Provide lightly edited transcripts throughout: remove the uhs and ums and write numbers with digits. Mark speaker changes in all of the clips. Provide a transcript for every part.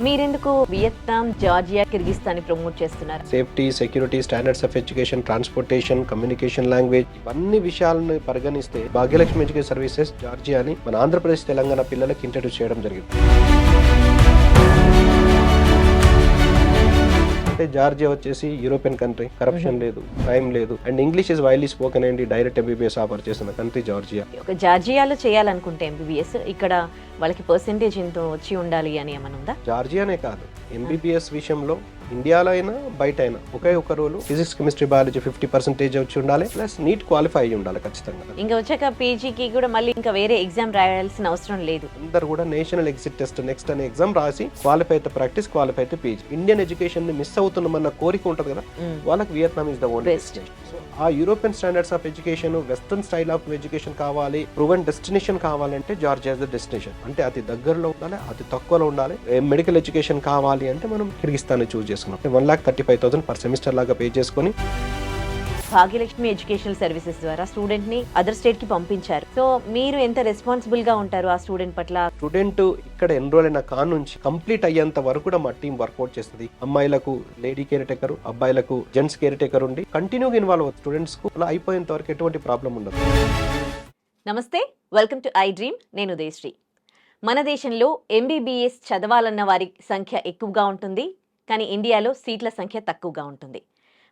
Speaker 1: మీరెందుకు Vietnam, Georgia, Kyrgyzstan promote చేస్తున్నారు?
Speaker 2: Safety, security, standards of education, transportation, communication language ఇవన్నీ విషయాలను పరిగణిస్తే భాగ్యలక్ష్మి ఎడ్యుకేషన్ సర్వీసెస్ జార్జియాని మన ఆంధ్రప్రదేశ్, తెలంగాణ పిల్లలకి ఇంట్రడ్యూస్ చేయడం జరిగింది. అంటే జార్జియా వచ్చేసి యూరోపియన్ కంట్రీ, కరప్షన్ లేదు, క్రైమ్ లేదు, and English is widely spoken అండి. డైరెక్ట్ ఎంబీబీఎస్ ఆఫర్ చేస్తున్న కంట్రీ జార్జియా.
Speaker 1: ఒక జార్జియాలో చేయాలనుకుంటే ఎంబీబీఎస్ ఇక్కడ వాళ్ళకి పర్సెంటేజ్ ఎంతో వచ్చి ఉండాలి అని ఏమైనా ఉందా?
Speaker 2: జార్జియానే కాదు, ఎంబీబీఎస్ విషయంలో ఇండియాలో అయినా బయట అయినా ఒకే ఒక రూలు, ఫిజిక్స్, కెమిస్ట్రీ, బయాలజీ 50% వచ్చి ఉండాలి, ప్లస్ నీట్ క్వాలిఫై అయ్యి ఉండాలి ఖచ్చితంగా.
Speaker 1: ఇంకా వచ్చాక పీజీకి కూడా మళ్ళీ ఇంకా వేరే ఎగ్జామ్ రాయాల్సిన అవసరం లేదు.
Speaker 2: అందరు కూడా నేషనల్ ఎగ్జిట్ టెస్ట్ నెక్స్ట్ అనే ఎగ్జామ్ రాసి క్వాలిఫై అయితే ప్రాక్టీస్, క్వాలిఫై అయితే పీజీ. ఇండియన్ ఎడ్యుకేషన్ ని మిస్ అవుతున్నామన్న కోరిక ఉంటుంది కదా, వాళ్ళకి Vietnam is the only destination. So ఆ European standards of education, western style of education కావాలి, ప్రూవెన్ డెస్టినేషన్ కావాలంటే జార్జియా ఇస్ ద డెస్టినేషన్. అంటే అతి దగ్గరలో ఉండాలి, అతి తక్కువలో ఉండాలి. మెడికల్ ఎడ్యుకేషన్ కావాలి అంటే మనం కిర్గిస్తాన్ చూస్ చేసుకున్నాం. 1,35,000 పర్ సెమిస్టర్ లాగా పే చేసుకొని
Speaker 1: భాగ్యలక్ష్మి ఎడ్యుకేషనల్ సర్వీసెస్ ద్వారా స్టూడెంట్ ని అదర్ స్టేట్ కి పంపించారు. సో మీరు ఎంత రెస్పాన్సిబుల్ గా ఉంటారు ఆ స్టూడెంట్ పట్ల?
Speaker 2: స్టూడెంట్ ఇక్కడ ఎన్రోల్ అయిన కాన్ నుంచి కంప్లీట్ అయ్యేంత వరకు కూడా మా టీం వర్కౌట్ చేస్తుంది. అమ్మాయిలకు లేడీ కేర్ టేకర్, అబ్బాయిలకు జెంట్స్ కేర్ టేకర్ ఉండి కంటిన్యూగా ఇన్వాల్వ్ అవుతుంది. స్టూడెంట్స్ కు అలా అయిపోయేంత వరకు ఎటువంటి ప్రాబ్లం ఉండదు.
Speaker 1: నమస్తే, వెల్కమ్ టు ఐ డ్రీమ్. నేను ఉదయశ్రీ. మన దేశంలో ఎంబీబీఎస్ చదవాలన్న వారి సంఖ్య ఎక్కువగా ఉంటుంది, కానీ ఇండియాలో సీట్ల సంఖ్య తక్కువగా ఉంటుంది.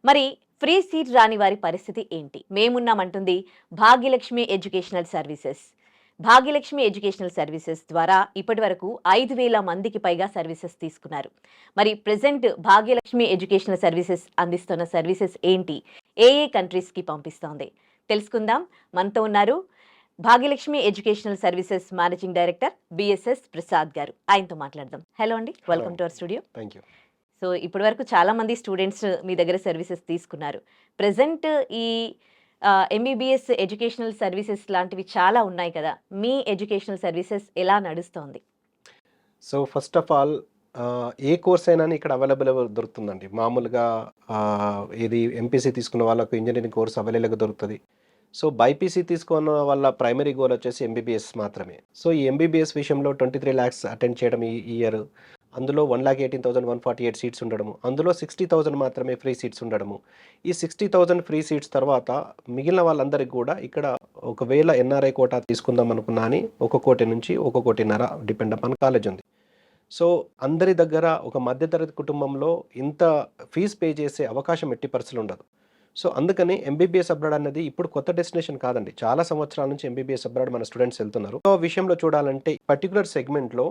Speaker 1: మరి ఫ్రీ సీట్ రాని వారి పరిస్థితి ఏంటి? మేమున్నామంటుంది Bhagyalakshmi educational services. Bhagyalakshmi educational services ద్వారా ఇప్పటి వరకు 5,000 మందికి పైగా సర్వీసెస్ తీసుకున్నారు. మరి ప్రెసెంట్ భాగ్యలక్ష్మి ఎడ్యుకేషనల్ సర్వీసెస్ అందిస్తున్న సర్వీసెస్ ఏంటి, ఏ కంట్రీస్కి పంపిస్తోంది తెలుసుకుందాం. మనతో ఉన్నారు Bhagyalakshmi educational services managing director BSS Prasad garu. ఆయనతో మాట్లాడదాం. హలో అండి, welcome to our studio.
Speaker 2: Thank you.
Speaker 1: So ఇప్పటి వరకు చాలా మంది స్టూడెంట్స్ మీ దగ్గర సర్వీసెస్ తీసుకున్నారు. ప్రెసెంట్ ఈ ఎంబీబీఎస్ ఎడ్యుకేషనల్ సర్వీసెస్ లాంటివి చాలా ఉన్నాయి కదా, మీ ఎడ్యుకేషనల్ సర్వీసెస్ ఎలా నడుస్తోంది?
Speaker 2: So first of all A course అయినా ఇక్కడ అవైలబుల్ దొరుకుతుందండి. మామూలుగా ఇది ఎంపీసీ తీసుకున్న వాళ్ళకు ఇంజనీరింగ్ కోర్స్ అవైలబుల్గా దొరుకుతుంది. సో బైపీసీ తీసుకున్న వాళ్ళ ప్రైమరీ గోల్ వచ్చేసి ఎంబీబీఎస్ మాత్రమే. సో ఈ ఎంబీబీఎస్ విషయంలో 23 lakhs అటెండ్ చేయడం ఈ ఇయర్, అందులో 1,18,148 సీట్స్ ఉండడము, అందులో 60,000 మాత్రమే ఫ్రీ సీట్స్ ఉండడము. ఈ 60,000 ఫ్రీ సీట్స్ తర్వాత మిగిలిన వాళ్ళందరికీ కూడా ఇక్కడ ఒకవేళ ఎన్ఆర్ఐ కోటా తీసుకుందాం అనుకున్నా అని 1 కోటి నుంచి 1 కోటిన్నర డిపెండ్ అపాన్ కాలేజ్ ఉంది. సో అందరి దగ్గర ఒక మధ్యతరగతి కుటుంబంలో ఇంత ఫీజు పే చేసే అవకాశం ఎట్టి పరిస్థితులు ఉండదు. సో అందుకని ఎంబీబీఎస్ అబ్రాడ్ అనేది ఇప్పుడు కొత్త డెస్టినేషన్ కాదండి. చాలా సంవత్సరాల నుంచి ఎంబీబీఎస్ అబ్రాడ్ మన స్టూడెంట్స్ వెళ్తున్నారు. సో విషయంలో చూడాలంటే పర్టికులర్ సెగ్మెంట్లో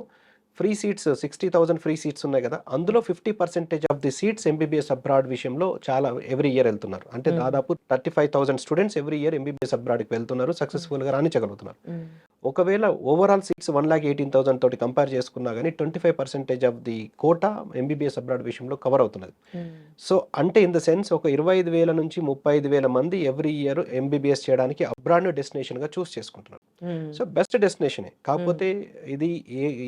Speaker 2: ఫ్రీ సీట్స్ 60,000 ఫ్రీ సీట్స్ ఉన్నాయి కదా, అందులో 50% of the seats MBBS abroad విషయంలో చాలా ఎవ్రీ ఇయర్ వెళ్తున్నారు. అంటే దాదాపు 35,000 స్టూడెంట్స్ ఎవ్రీ ఇయర్ ఎంబీబీఎస్ అబ్రాడ్కి వెళ్తున్నారు, సక్సెస్ఫుల్గా రాణించగలుగుతున్నారు. ఒకవేళ ఓవరాల్ సీట్స్ 1,18,000 తోటి కంపేర్ చేసుకున్నా కానీ 25% of the quota MBBS abroad విషయంలో కవర్ అవుతున్నది. సో అంటే ఇన్ ద సెన్స్ ఒక 25,000 నుంచి 35,000 మంది ఎవ్రీ ఇయర్ ఎంబీబీఎస్ చేయడానికి అబ్రాడ్ డెస్టినేషన్గా చూస్ చేసుకుంటున్నారు. సో బెస్ట్ డెస్టినేషనే. కాకపోతే ఇది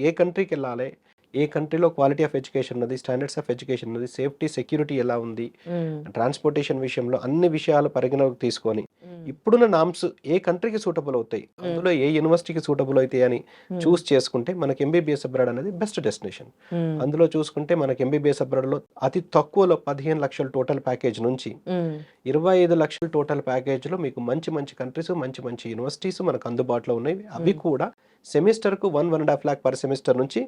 Speaker 2: ఏ కంట్రీకి వెళ్ళాలి, ఏ కంట్రీలో క్వాలిటీ ఆఫ్ ఎడ్యుకేషన్ ఉన్నది, స్టాండర్డ్స్ ఆఫ్ ఎడ్యుకేషన్ ఉన్నది, సేఫ్టీ, సెక్యూరిటీ ఎలా ఉంది, ట్రాన్స్పోర్టేషన్ విషయంలో అన్ని విషయాలు పరిగణలోకి తీసుకొని ఇప్పుడున్న నామ్స్ ఏ కంట్రీకి సూటబుల్ అవుతాయి, అందులో ఏ యూనివర్సిటీకి సూటబుల్ అవుతాయి అని చూస్ చేసుకుంటే మనకి ఎంబీబీఎస్ అబ్రాడ్ అనేది బెస్ట్ డెస్టినేషన్. అందులో చూసుకుంటే మనకి ఎంబీబీఎస్ అబ్రాడ్లో అతి తక్కువలో 15 లక్షల టోటల్ ప్యాకేజ్ నుంచి 25 లక్షల టోటల్ ప్యాకేజ్లో మీకు మంచి మంచి కంట్రీస్, మంచి మంచి యూనివర్సిటీస్ మనకు అందుబాటులో ఉన్నాయి. అవి కూడా సెమిస్టర్కు 1.5 lakh పర్ సెమిస్టర్ నుంచి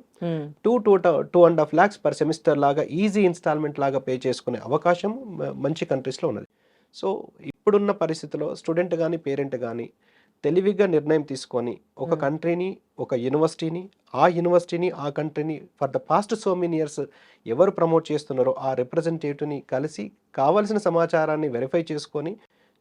Speaker 2: 2.5 lakhs పర్ సెమిస్టర్ లాగా ఈజీ ఇన్స్టాల్మెంట్ లాగా పే చేసుకునే అవకాశం మంచి కంట్రీస్లో ఉన్నది. సో ఇప్పుడున్న పరిస్థితిలో స్టూడెంట్ కానీ పేరెంట్ కానీ తెలివిగా నిర్ణయం తీసుకొని ఒక కంట్రీని, ఒక యూనివర్సిటీని, ఆ కంట్రీని for the past so many years ఎవరు ప్రమోట్ చేస్తున్నారో ఆ రిప్రజెంటేటివ్ని కలిసి కావాల్సిన సమాచారాన్ని వెరిఫై చేసుకొని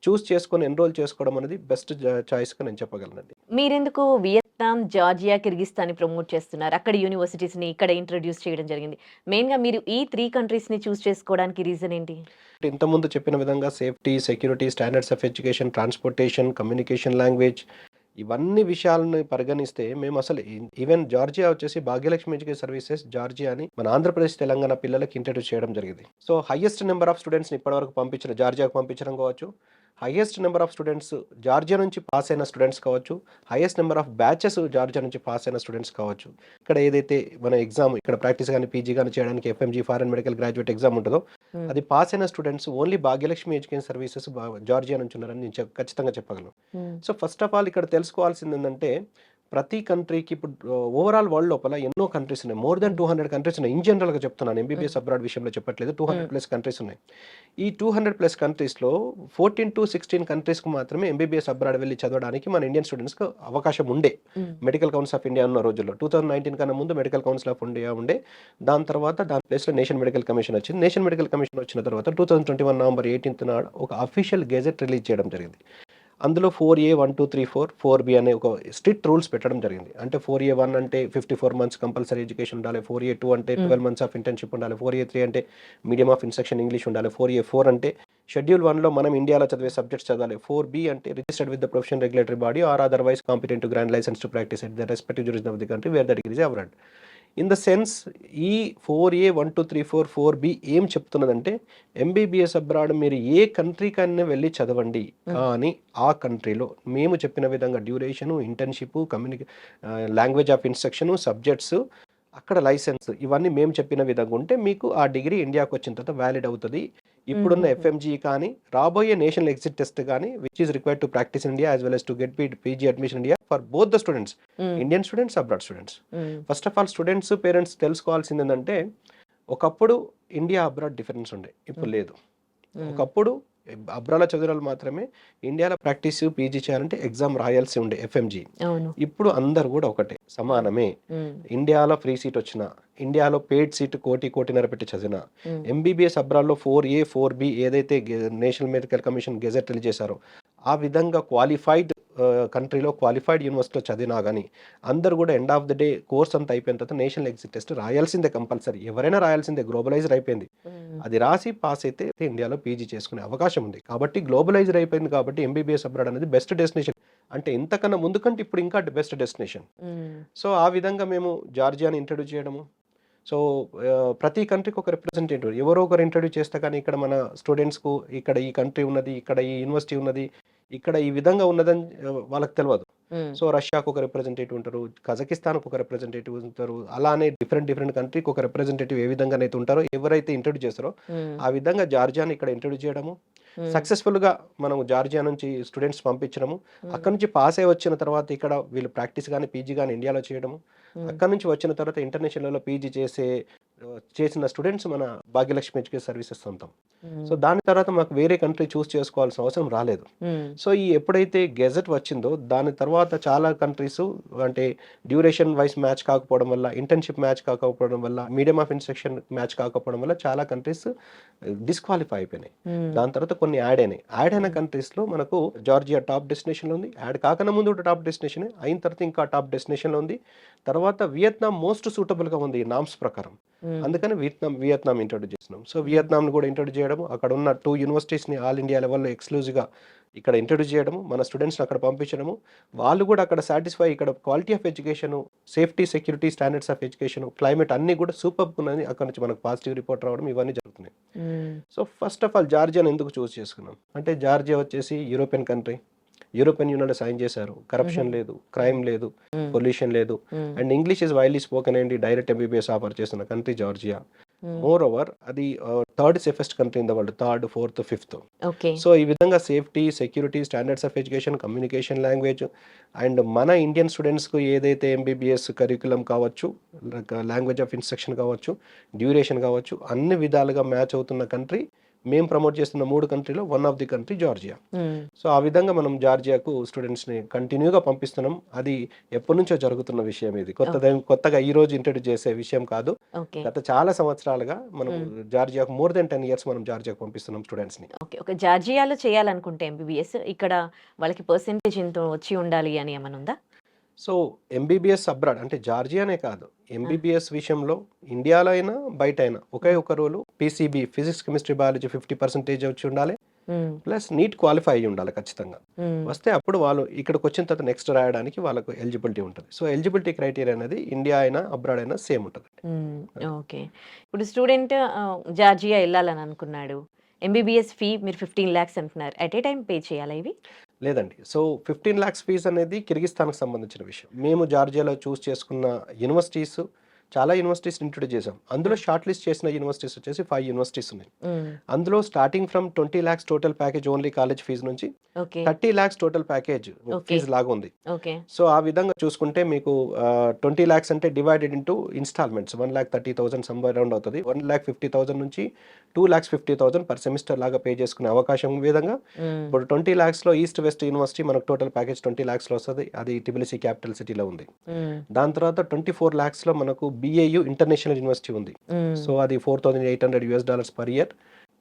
Speaker 2: చూస్ చేసుకొని ఎన్రోల్ చేసుకోవడం అనేది బెస్ట్ చాయిస్గా నేను చెప్పగలనండి.
Speaker 1: మీరెందుకు వియత్నాం, జార్జియా, కిర్గిస్తాన్ ప్రమోట్ చేస్తున్నారు? అక్కడ యూనివర్సిటీస్ని ఇక్కడ ఇంట్రడ్యూస్ చేయడం జరిగింది. మెయిన్గా మీరు ఈ 3 కంట్రీస్ని చూస్ చేసుకోవడానికి రీజన్ ఏంటి?
Speaker 2: ఇంతకుముందు చెప్పిన విధంగా safety, security, standards of education, transportation, communication language ఇవన్నీ విషయాలను పరిగణిస్తే మేము అసలు ఈవెన్ జార్జియా వచ్చేసి భాగ్యలక్ష్మి ఎడ్యుకేషన్ సర్వీసెస్ జార్జియా అని మన ఆంధ్రప్రదేశ్, తెలంగాణ పిల్లలకి ఇంట్రడ్యూస్ చేయడం జరిగింది. సో హైయెస్ట్ నెంబర్ ఆఫ్ స్టూడెంట్స్ని ఇప్పటివరకు పంపించిన జార్జియాకు పంపించడం కావచ్చు, highest number of students Georgia నుంచి పాస్ అయిన స్టూడెంట్స్ కావచ్చు, highest number of batches Georgia నుంచి పాస్ అయిన స్టూడెంట్స్ కావచ్చు. ఇక్కడ ఏదైతే మన ఎగ్జామ్ ఇక్కడ ప్రాక్టీస్ కానీ పీజీ కానీ చేయడానికి FMG foreign medical graduate exam ఉంటుందో
Speaker 1: ఉమ్,
Speaker 2: అది పాస్ అయిన students only Bhagyalakshmi education services Georgia నుంచి ఉన్నారని నేను ఖచ్చితంగా చెప్పగలను.
Speaker 1: ఉమ్,
Speaker 2: సో ఫస్ట్ ఆఫ్ ఆల్ ఇక్కడ తెలుసుకోవాల్సింది ఏంటంటే ప్రతి కంట్రీకి ఇప్పుడు ఓవరాల్ వరల్డ్ లోపల ఎన్నో కంట్రీస్ ఉన్నాయి. మోర్ దెన్ 200 కంట్రీస్ ఉన్నాయి. ఇన్ జనరల్గా చెప్తున్నాను, ఎంబీబీఎస్ అబ్రాడ్ విషయంలో చెప్పట్లేదు. 200+ కంట్రీస్ ఉన్నాయి. ఈ 200+ కంట్రీస్లో 14 to 16 కంట్రీస్కి మాత్రమే ఎంబీబీఎస్ అబ్రాడ్ వెళ్ళి చదవడానికి మన ఇండియన్ స్టూడెంట్స్కి అవకాశం ఉండే.
Speaker 1: ఉమ్,
Speaker 2: మెడికల్ కౌన్సిల్ ఆఫ్ ఇండియా ఉన్న రోజుల్లో 2019 కన్నా ముందు మెడికల్ కౌన్సిల్ ఆఫ్ ఇండియా ఉండే. దాని తర్వాత దాని ప్లేస్లో నేషనల్ మెడికల్ కమిషన్ వచ్చింది. నేషనల్ మెడికల్ కమిషన్ వచ్చిన తర్వాత 2021 నవంబర్ 18 నాడు ఒక అఫీషియల్ గెజెట్ రిలీజ్ చేయడం జరిగింది. అందులో 4A 1 2 3 4 4B అనే ఒక స్ట్రిక్ట్ రూల్స్ పెట్టడం జరిగింది. అంటే 4A1 అంటే 54 months కంపల్సరీ ఎడ్యుకేషన్ ఉండాలి, 4A2 అంటే 12 months ఆఫ్ ఇంటర్న్షిప్ ఉండాలి, 4A3 అంటే మీడియం ఆఫ్ ఇన్స్ట్రక్షన్ ఇంగ్లీష్ ఉండాలి, 4A4 అంటే షెడ్యూల్ 1లో మనం ఇండియాలో చదివే సబ్జెక్ట్స్ చదవాలి, 4B అంటే registered with the professional regulatory body or otherwise competent to grand licence to practise at the respective jurisdiction of the country where the degree is abroad. In the sense ఈ 4A 1 2 3 4 4B ఏం చెప్తున్నదంటే MBBS abroad మీరు ఏ కంట్రీకైనా వెళ్ళి చదవండి, కానీ ఆ కంట్రీలో మేము చెప్పిన విధంగా duration, internship, language of instruction, subjects, అక్కడ లైసెన్స్ ఇవన్నీ మేము చెప్పిన విధంగా ఉంటే మీకు ఆ డిగ్రీ ఇండియాకి వచ్చిన తర్వాత వ్యాలిడ్ అవుతుంది. ఇప్పుడున్న ఎఫ్ఎంజీ కానీ రాబోయే నేషనల్ ఎగ్జిట్ టెస్ట్ కానీ which is required to practice India as well as to get PG admission India for both the students, Indian students, abroad students. First of all students parents తెలుసుకోవాల్సింది ఏంటంటే ఒకప్పుడు India abroad difference ఉండే, ఇప్పుడు లేదు. ఒకప్పుడు అబ్రాడ్లో చదివిన వాళ్ళు మాత్రమే ఇండియాలో ప్రాక్టీస్ పీజీ చేయాలంటే ఎగ్జామ్ రాయాల్సి ఉండే ఎఫ్ఎంజీ.
Speaker 1: అవును.
Speaker 2: ఇప్పుడు అందరు కూడా ఒకటే, సమానమే. ఇండియాలో ఫ్రీ సీట్ వచ్చిన, ఇండియాలో పెయిడ్ సీట్ కోటిన్నర పెట్టి చదివిన, ఎంబీబీఎస్ అబ్రాడ్లో 4A 4B ఏదైతే national medical commission gazette release చేశారో ఆ విధంగా క్వాలిఫైడ్ కంట్రీలో క్వాలిఫైడ్ యూనివర్సిటీలో చదివినా కానీ అందరు కూడా end of the day course అంతా అయిపోయిన తర్వాత నేషనల్ ఎగ్జిట్ టెస్ట్ రాయాల్సిందే కంపల్సరీ. ఎవరైనా రాయాల్సిందే, గ్లోబలైజ్డ్ అయిపోయింది. అది రాసి పాస్ అయితే ఇండియాలో పీజీ చేసుకునే అవకాశం ఉంది. కాబట్టి గ్లోబలైజ్డ్ అయిపోయింది కాబట్టి ఎంబీబీఎస్ అబ్రాడ్ అనేది బెస్ట్ డెస్టినేషన్. అంటే ఇంతకన్నా ముందు కంటే ఇప్పుడు ఇంకా బెస్ట్ డెస్టినేషన్. సో ఆ విధంగా మేము జార్జియాని ఇంట్రడ్యూస్ చేయడము. సో ప్రతి కంట్రీకి ఒక రిప్రజెంటేటివ్ ఎవరో ఒకరు ఇంట్రడ్యూస్ చేస్తే కానీ ఇక్కడ మన స్టూడెంట్స్కు ఇక్కడ ఈ కంట్రీ ఉన్నది, ఇక్కడ ఈ యూనివర్సిటీ ఉన్నది, ఇక్కడ ఈ విధంగా ఉన్నదని వాళ్ళకి తెలియదు. సో రష్యాకు ఒక రిప్రజెంటేటివ్ ఉంటారు, కజకిస్తాన్కు ఒక రిప్రజెంటేటివ్ ఉంటారు, అలానే డిఫరెంట్ కంట్రీకి ఒక రిప్రజెంటేటివ్ ఏ విధంగా అయితే ఉంటారో ఎవరైతే ఇంట్రడ్యూస్ చేస్తారో ఆ విధంగా జార్జియాని ఇక్కడ ఇంట్రడ్యూస్ చేయడము. సక్సెస్ఫుల్గా మనం జార్జియా నుంచి స్టూడెంట్స్ పంపించడము, అక్కడ నుంచి పాస్ అయి వచ్చిన తర్వాత ఇక్కడ వీళ్ళు ప్రాక్టీస్ కానీ పీజీ కానీ ఇండియాలో చేయడము, అక్కడ నుంచి వచ్చిన తర్వాత ఇంటర్నేషనల్లో పీజీ చేసిన స్టూడెంట్స్ మన భాగ్యలక్ష్మి ఎడ్యుకేషన్ సర్వీసెస్ సొంతం. సో దాని తర్వాత మాకు వేరే కంట్రీ చూస్ చేసుకోవాల్సిన అవసరం రాలేదు. సో ఈ ఎప్పుడైతే గెజెట్ వచ్చిందో దాని తర్వాత చాలా కంట్రీస్ అంటే డ్యూరేషన్ వైస్ మ్యాచ్ కాకపోవడం వల్ల, ఇంటర్న్షిప్ మ్యాచ్ కాకపోవడం వల్ల, మీడియం ఆఫ్ ఇన్స్ట్రక్షన్ మ్యాచ్ కాకపోవడం వల్ల చాలా కంట్రీస్ డిస్క్వాలిఫై అయిపోయినాయి. దాని తర్వాత కొన్ని యాడ్ అయిన కంట్రీస్లో మనకు జార్జియా టాప్ డెస్టినేషన్లో ఉంది. యాడ్ కాకన్నా ముందు టాప్ డెస్టినేషన్, అయిన తర్వాత ఇంకా టాప్ డెస్టినేషన్లో ఉంది. తర్వాత వియత్నాం మోస్ట్ సూటబుల్గా ఉంది ఈ నామ్స్ ప్రకారం. అందుకని వియత్నాం ఇంట్రడ్యూస్ చేసినాం. సో వియత్నాంని కూడా ఇంట్రడ్యూస్ చేయడం, అక్కడ ఉన్న 2 యూనివర్సిటీస్ని ఆల్ ఇండియా లెవెల్లో ఎక్స్క్లూజివ్గా ఇక్కడ ఇంట్రడ్యూస్ చేయడము, మన స్టూడెంట్స్ని అక్కడ పంపించడము, వాళ్ళు కూడా అక్కడ సాటిస్ఫై, ఇక్కడ quality of education, safety, security, standards of education, climate అన్నీ కూడా సూపర్ ఉన్నది. అక్కడ నుంచి మనకు పాజిటివ్ రిపోర్ట్ రావడం ఇవన్నీ జరుగుతున్నాయి. సో ఫస్ట్ ఆఫ్ ఆల్ జార్జియాని ఎందుకు చూస్ చేసుకున్నాం అంటే జార్జియా వచ్చేసి యూరోపియన్ కంట్రీ, యూరోపియన్ యూనియన్లో సైన్ చేశారు, కరప్షన్ లేదు, క్రైమ్ లేదు, పొల్యూషన్ లేదు, and English is widely spoken and direct MBBS offer చేస్తున్న కంట్రీ జార్జియా. మోర్ ఓవర్ అది 3rd safest country in the world, 3rd, 4th, 5th. So ఈ విధంగా safety, security, standards of education, communication language and మన Indian స్టూడెంట్స్కు ఏదైతే MBBS curriculum కావచ్చు, language of instruction కావచ్చు, duration కావచ్చు, అన్ని విధాలుగా మ్యాచ్ అవుతున్న కంట్రీ. మేము ప్రమోట్ చేస్తున్న 3 కంట్రీలో one of the country Georgia. So ఆ విధంగా మనం జార్జియాకు స్టూడెంట్స్ని కంటిన్యూగా పంపిస్తున్నాం. అది ఎప్పటి నుంచో జరుగుతున్న విషయం, ఇది కొత్తగా ఈ రోజు ఇంట్రడ్యూస్ చేసే విషయం కాదు. గత చాలా సంవత్సరాలుగా మనం జార్జియాకు more than 10 years మనం జార్జియాకు పంపిస్తున్నాం స్టూడెంట్స్ని.
Speaker 1: ఓకే. ఒక జార్జియాలో చేయాలనుకుంటే ఎంబీబీఎస్ ఇక్కడ వాళ్ళకి పర్సెంటేజ్ ఎంతో వచ్చి ఉండాలి అని ఏమైనా ఉందా?
Speaker 2: సో ఎంబీబీఎస్ అబ్రాడ్ అంటే జార్జియానే కాదు, ఎంబీబీఎస్ విషయంలో ఇండియాలో అయినా బయట అయినా ఒకే ఒక rule, PCB physics, chemistry, biology 50% వచ్చి ఉండాలి, ప్లస్ నీట్ క్వాలిఫై అయ్యి ఉండాలి ఖచ్చితంగా. వస్తే అప్పుడు వాళ్ళు ఇక్కడికి వచ్చిన తర్వాత నెక్స్ట్ రాయడానికి వాళ్ళకు ఎలిజిబిలిటీ ఉంటుంది. సో ఎలిజిబిలిటీ క్రైటీరియా అనేది ఇండియా అయినా అబ్రాడ్ అయినా సేమ్ ఉంటుంది.
Speaker 1: ఓకే. ఇప్పుడు స్టూడెంట్ జార్జియా వెళ్ళాలని అనుకున్నాడు, ఎంబీబీఎస్ ఫీ మీరు 15 lakhs అంటున్నారు. ఎట్ ఏ టైం పే చేయాలా ఇవి?
Speaker 2: లేదండి. సో 15 లాక్స్ ఫీజ్ అనేది కిర్గిస్తాన్‌కి సంబంధించిన విషయం. మేము జార్జియాలో చూస్ చేసుకున్న యూనివర్సిటీస్ చాలా యూనివర్సిటీస్‌ని ఇంట్రొడ్యూస్ చేసాం. అందులో
Speaker 1: హ్మ్.
Speaker 2: షార్ట్ లిస్ట్ చేసిన యూనివర్సిటీస్ వచ్చేసి 5 యూనివర్సిటీస్ ఉన్నాయి.
Speaker 1: హ్మ్.
Speaker 2: అందులో starting from 20 lakhs total package only college fees నుంచి
Speaker 1: okay.
Speaker 2: 30 lakhs total package
Speaker 1: okay.
Speaker 2: Fees లాగా ఉంది.
Speaker 1: ఓకే.
Speaker 2: సో ఆ విధంగా చూసుకుంటే మీకు 20 లాక్స్ అంటే divided into instalments 1,30,000 somewhere around అవుతది. 1,50,000 నుంచి 2,50,000 పర్ సెమిస్టర్ లాగా పే చేసుకునే అవకాశం విధంగా
Speaker 1: హ్మ్.
Speaker 2: ఇప్పుడు 20 లాక్స్‌లో ఈస్ట్ వెస్ట్ యూనివర్సిటీ మనకు టోటల్ ప్యాకేజ్ 20 లాక్స్‌లో వస్తది. అది టిబిలిసీ క్యాపిటల్ సిటీలో ఉంది.
Speaker 1: హ్మ్.
Speaker 2: దాని తర్వాత 24 లాక్స్‌లో మనకు బీఏయూ ఇంటర్నేషనల్ యూనివర్సిటీ ఉంది.
Speaker 1: హ్మ్.
Speaker 2: సో అది $4,800 పర్ ఇయర్.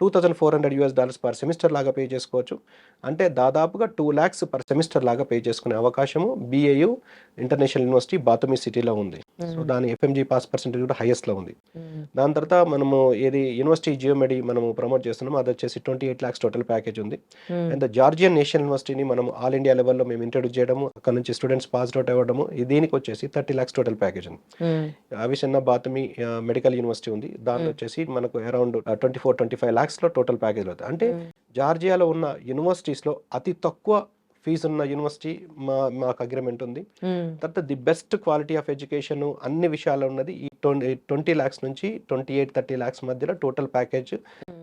Speaker 2: $2,400 పర్ సెమిస్టర్ లాగా పే చేసుకోవచ్చు. అంటే దాదాపుగా 2 లాక్స్ పర్ సెమిస్టర్ లాగా పే చేసుకునే అవకాశము బీఏయూ ఇంటర్నేషనల్ యూనివర్సిటీ బాతుమి సిటీలో ఉంది. సో
Speaker 1: హ్మ్.
Speaker 2: దాని ఎఫ్ఎంజీ పాస్ పర్సెంటేజ్ కూడా హైయెస్ట్‌లో ఉంది.
Speaker 1: హ్మ్.
Speaker 2: దాని తర్వాత మనము ఏది యూనివర్సిటీ జియోమెడి మనము ప్రమోట్ చేస్తున్నాము. అది వచ్చేసి 28 లాక్స్ టోటల్ ప్యాకేజ్ ఉంది.
Speaker 1: హ్మ్.
Speaker 2: అండ్ జార్జియన్ నేషనల్ యూనివర్సిటీని మనం ఆల్ ఇండియా లెవెల్‌లో మేము ఇంట్రొడ్యూస్ చేయడము, అక్కడ నుంచి స్టూడెంట్స్ పాస్డ్ అవుట్ అవ్వడము, దీనికి వచ్చేసి 30 లాక్స్ టోటల్ ప్యాకేజ్ ఉంది.
Speaker 1: హ్మ్.
Speaker 2: అవిసెన్నా బాతుమి మెడికల్ యూనివర్సిటీ ఉంది. దానిలో
Speaker 1: హ్మ్.
Speaker 2: వచ్చేసి మనకు అరౌండ్ 24, 25 లాక్స్‌లో టోటల్ ప్యాకేజ్‌లో అవుతాయి. అంటే
Speaker 1: హ్మ్.
Speaker 2: జార్జియాలో ఉన్న యూనివర్సిటీస్‌లో అతి తక్కువ ఫీజు ఉన్న యూనివర్సిటీ మాకు అగ్రీమెంట్ ఉంది.
Speaker 1: హ్మ్.
Speaker 2: తర్వాత the best quality of education అన్ని విషయాల్లో ఉన్నది ఈ 20 లాక్స్ నుంచి 28, 30 లాక్స్ మధ్యలో టోటల్ ప్యాకేజ్
Speaker 1: హ్మ్.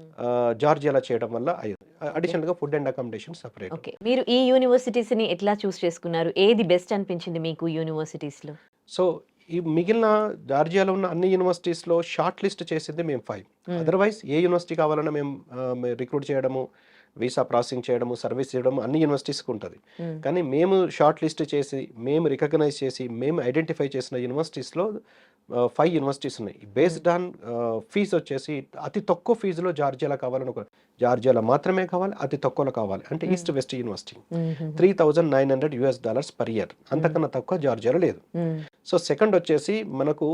Speaker 2: జార్జియాలో చేయడం వల్ల అయ్యింది.
Speaker 1: ఓకే.
Speaker 2: అడిషనల్‌గా food and accommodation separate.
Speaker 1: Okay. మీరు ఈ యూనివర్సిటీస్‌ని ఎట్లా చూస్ చేసుకున్నారు? ఏది బెస్ట్ అనిపించింది మీకు యూనివర్సిటీస్‌లో?
Speaker 2: సో, ఈ మిగిలిన జార్జియాలో ఉన్న అన్ని యూనివర్సిటీస్‌లో షార్ట్ లిస్ట్ చేసింది మేము 5.
Speaker 1: హ్మ్.
Speaker 2: అదర్‌వైజ్ ఏ యూనివర్సిటీ కావాలన్నా మేము రిక్రూట్ చేయడము, వీసా ప్రాసెసింగ్ చేయడము, సర్వీస్ చేయడము అన్ని యూనివర్సిటీస్‌కి ఉంటది.
Speaker 1: హ్మ్.
Speaker 2: కానీ మేము షార్ట్ లిస్ట్ చేసి, మేము రికగ్నైజ్ చేసి, మేము ఐడెంటిఫై చేసిన యూనివర్సిటీస్‌లో 5 యూనివర్సిటీస్ ఉన్నాయి.
Speaker 1: హ్మ్.
Speaker 2: బేస్డ్ ఆన్ ఫీజ్ వచ్చేసి అతి తక్కువ ఫీజులో జార్జియాలో కావాలని ఒక జార్జియాలో మాత్రమే కావాలి, అతి తక్కువలో కావాలి. అంటే
Speaker 1: హ్మ్.
Speaker 2: East west university.
Speaker 1: హుహుహు.
Speaker 2: $3,900 పర్ ఇయర్.
Speaker 1: హ్మ్.
Speaker 2: అంతకన్నా తక్కువ జార్జియాలో లేదు.
Speaker 1: హ్మ్.
Speaker 2: సో సెకండ్ వచ్చేసి మనకు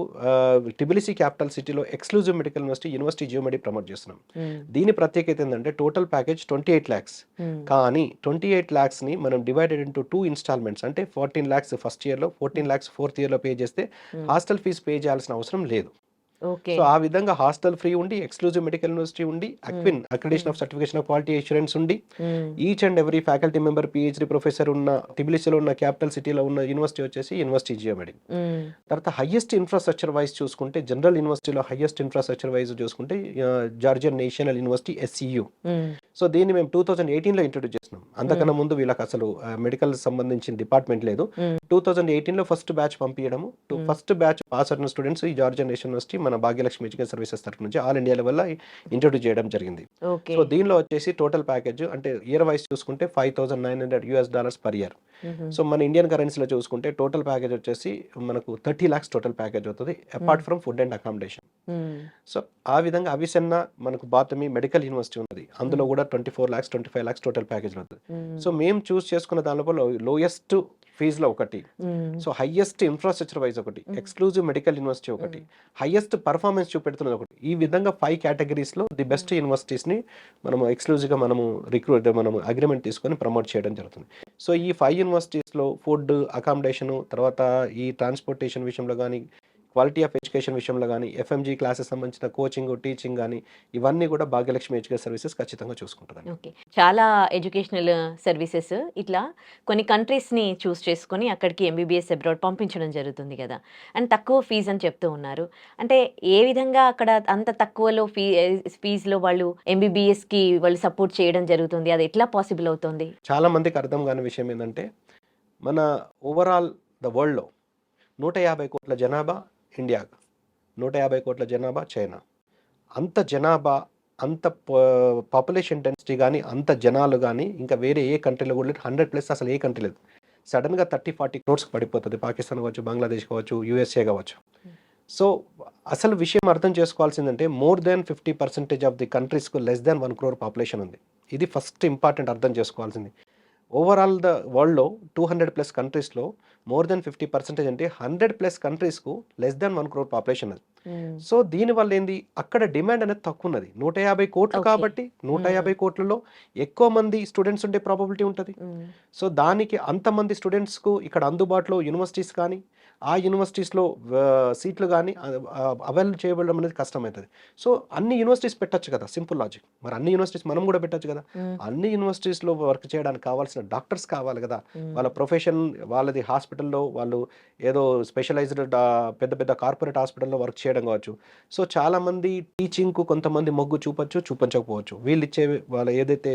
Speaker 2: టిబిలిసీ క్యాపిటల్ సిటీలో ఎక్స్క్లూజివ్ మెడికల్ యూనివర్సిటీ జియోమెడి ప్రమోట్ చేస్తున్నాం.
Speaker 1: హ్మ్.
Speaker 2: దీని ప్రత్యేకత ఏంటంటే టోటల్ ప్యాకేజ్ 28 లాక్స్.
Speaker 1: హ్మ్.
Speaker 2: కానీ 28 లాక్స్‌ని మనం డివైడెడ్ ఇంటూ 2 ఇన్‌స్టాల్‌మెంట్స్ అంటే 14 లాక్స్ ఫస్ట్ ఇయర్‌లో, 14 లాక్స్ ఫోర్త్ ఇయర్‌లో పే చేస్తే
Speaker 1: హ్మ్.
Speaker 2: హాస్టల్ ఫీజ్ పే చేయాల్సిన అవసరం లేదు.
Speaker 1: ఓకే.
Speaker 2: సో ఆ విధంగా హాస్టల్ ఫ్రీ ఉండి, ఎక్స్క్లూజివ్ మెడికల్ యూనివర్సిటీ ఉండి,
Speaker 1: హ్మ్.
Speaker 2: అక్విన్ అక్రిడిటేషన్
Speaker 1: హ్మ్.
Speaker 2: Of certification of quality assurance ఉండి,
Speaker 1: హ్మ్.
Speaker 2: Each and every faculty member, PhD professor ఉన్న టిబిలిసీలో ఉన్న క్యాపిటల్ సిటీలో ఉన్న యూనివర్సిటీ వచ్చేసి యూనివర్సిటీ జియోమెడి.
Speaker 1: హ్మ్.
Speaker 2: తర్వాత హైయెస్ట్ ఇన్ఫ్రాస్ట్రక్చర్ వైజ్ చూసుకుంటే జనరల్ యూనివర్సిటీలో హైయెస్ట్ ఇన్ఫ్రాస్ట్రక్చర్ వైజ్ చూసుకుంటే జార్జియన్ నేషనల్ యూనివర్సిటీ ఎస్‌సియు.
Speaker 1: హ్మ్.
Speaker 2: సో దీన్ని మేము 2018లో ఇంట్రొడ్యూస్ చేసినాం.
Speaker 1: హ్మ్.
Speaker 2: అంతకన్నా ముందు వీళ్ళకి అసలు మెడికల్ సంబంధించిన డిపార్ట్మెంట్ లేదు.
Speaker 1: హ్మ్.
Speaker 2: 2018లో ఫస్ట్ బ్యాచ్ పంపియడము.
Speaker 1: హ్మ్.
Speaker 2: ఫస్ట్ బ్యాచ్ పాస్ అయిన స్టూడెంట్స్ ఈ జార్జియన్ నేషనల్ యూనివర్సిటీ మన భాగ్యలక్ష్మి ఎడ్యుకేషన్ సర్వీసెస్ తరఫు నుంచి ఆల్ ఇండియా లెవెల్‌లో ఇంట్రొడ్యూస్ చేయడం జరిగింది.
Speaker 1: ఓకే.
Speaker 2: సో దీనిలో వచ్చేసి టోటల్ ప్యాకేజ్ అంటే ఇయర్ వైస్ చూసుకుంటే $5,900 పర్ ఇయర్.
Speaker 1: హుహు.
Speaker 2: సో మన ఇండియన్ కరెన్సీలో చూసుకుంటే టోటల్ ప్యాకేజ్ వచ్చేసి మనకు 30 లాక్స్ టోటల్ ప్యాకేజ్ అవుతది.
Speaker 1: హ్మ్.
Speaker 2: Apart from food and accommodation.
Speaker 1: హ్మ్.
Speaker 2: సో ఆ విధంగా అవిసెన్నా మనకు బాతమి మెడికల్ యూనివర్సిటీ ఉన్నది. అందులో
Speaker 1: హ్మ్.
Speaker 2: కూడా 24 లాక్స్, 25 లాక్స్ టోటల్ ప్యాకేజ్‌లో అవుతది.
Speaker 1: హ్మ్.
Speaker 2: సో మేము చూస్ చేసుకున్న దానిలో లోయెస్ట్ ఫీజ్‌లో ఒకటి.
Speaker 1: హ్మ్.
Speaker 2: సో హైయెస్ట్ ఇన్ఫ్రాస్ట్రక్చర్ వైజ్ ఒకటి.
Speaker 1: హ్మ్.
Speaker 2: ఎక్స్క్లూజివ్ మెడికల్ యూనివర్సిటీ ఒకటి.
Speaker 1: హ్మ్.
Speaker 2: హైయెస్ట్ పెర్ఫార్మెన్స్ చూపెడుతున్నది ఒకటి. ఈ విధంగా 5 కేటగిరీస్‌లో ది బెస్ట్
Speaker 1: హ్మ్.
Speaker 2: యూనివర్సిటీస్‌ని మనము ఎక్స్‌క్లూజివ్‌గా మనము అగ్రీమెంట్ తీసుకొని ప్రమోట్ చేయడం జరుగుతుంది. సో ఈ 5 యూనివర్సిటీస్‌లో ఫుడ్, అకామిడేషను తర్వాత ఈ ట్రాన్స్‌పోర్టేషన్ విషయంలో గాని, క్వాలిటీ ఆఫ్ ఎడ్యుకేషన్ విషయంలో గాని, ఎఫ్ఎంజీ క్లాసెస్ సంబంధించిన కోచింగ్, టీచింగ్ గాని ఇవన్నీ కూడా భాగ్యలక్ష్మి ఎడ్యుకేషన్ సర్వీసెస్ ఖచ్చితంగా చూసుకుంటదండి.
Speaker 1: ఓకే. చాలా ఎడ్యుకేషనల్ సర్వీసెస్ ఇట్లా కొన్ని కంట్రీస్‌ని చూస్ చేసుకొని అక్కడికి ఎంబీబీఎస్ అబ్రాడ్ పంపించడం జరుగుతుంది గదా! అండ్ తక్కువ ఫీజ్ అని చెప్తూ ఉన్నారు. అంటే ఏ విధంగా అక్కడ అంత తక్కువలో ఫీజ్‌లో వాళ్ళు ఎంబీబీఎస్‌కి వాళ్ళు సపోర్ట్ చేయడం జరుగుతుంది? అది ఎట్లా పాసిబుల్ అవుతుంది?
Speaker 2: చాలా మందికి అర్థం కాని విషయం ఏందంటే, మన ఓవరాల్ ద వరల్డ్‌లో 150,00,00,000 జనాభా ఇండియా, 150,00,00,000 జనాభా చైనా. అంత జనాభా, అంత పాపులేషన్ డెన్సిటీ గాని, అంత జనాలు గాని ఇంకా వేరే ఏ కంట్రీలో కూడా లేదు. 100 ప్లస్ అసలు ఏ కంట్రీ లేదు. సడెన్‌గా 30, 40 క్రోర్స్‌కి పడిపోతది. పాకిస్తాన్ కావచ్చు, బంగ్లాదేశ్ కావచ్చు, యూఎస్ఏ కావచ్చు.
Speaker 1: హ్మ్.
Speaker 2: సో, అసలు విషయం అర్థం చేసుకోవాల్సిందంటే మోర్ దాన్ 50% ఆఫ్ ది కంట్రీస్‌కు లెస్ దాన్ 1 క్రోర్ పాపులేషన్ ఉంది. ఇది ఫస్ట్ ఇంపార్టెంట్ అర్థం చేసుకోవాల్సింది. ఓవరాల్ ద వరల్డ్‌లో 200+ కంట్రీస్‌లో మోర్ దాన్ 50% అంటే 100+ కంట్రీస్‌కు లెస్ దాన్ 1 క్రోర్ పాపులేషన్ అది.
Speaker 1: హ్మ్.
Speaker 2: సో, దీనివల్ల ఏంది అక్కడ డిమాండ్ అనేది తక్కువున్నది. 150,00,00,000
Speaker 1: ఓకే.
Speaker 2: కాబట్టి
Speaker 1: హ్మ్.
Speaker 2: 150,00,00,000లో ఎక్కువ మంది స్టూడెంట్స్ ఉండే ప్రాబబిలిటీ ఉంటది.
Speaker 1: హ్మ్.
Speaker 2: సో, దానికి అంతమంది స్టూడెంట్స్‌కు ఇక్కడ అందుబాటులో యూనివర్సిటీస్ కానీ, ఆ యూనివర్సిటీస్లో సీట్లు కానీ అవైల్ చేయబడడం అనేది కష్టమవుతుంది. సో అన్ని యూనివర్సిటీస్ పెట్టచ్చు కదా, సింపుల్ లాజిక్. మరి అన్ని యూనివర్సిటీస్ మనం కూడా పెట్టచ్చు కదా. అన్ని యూనివర్సిటీస్లో వర్క్ చేయడానికి కావాల్సిన డాక్టర్స్ కావాలి కదా. వాళ్ళ ప్రొఫెషన్ వాళ్ళది హాస్పిటల్లో వాళ్ళు ఏదో స్పెషలైజ్డ్ పెద్ద పెద్ద కార్పొరేట్ హాస్పిటల్లో వర్క్ చేయడం కావచ్చు. సో చాలామంది టీచింగ్కు కొంతమంది మొగ్గు చూపించకపోవచ్చు. వీళ్ళు ఇచ్చే వాళ్ళ ఏదైతే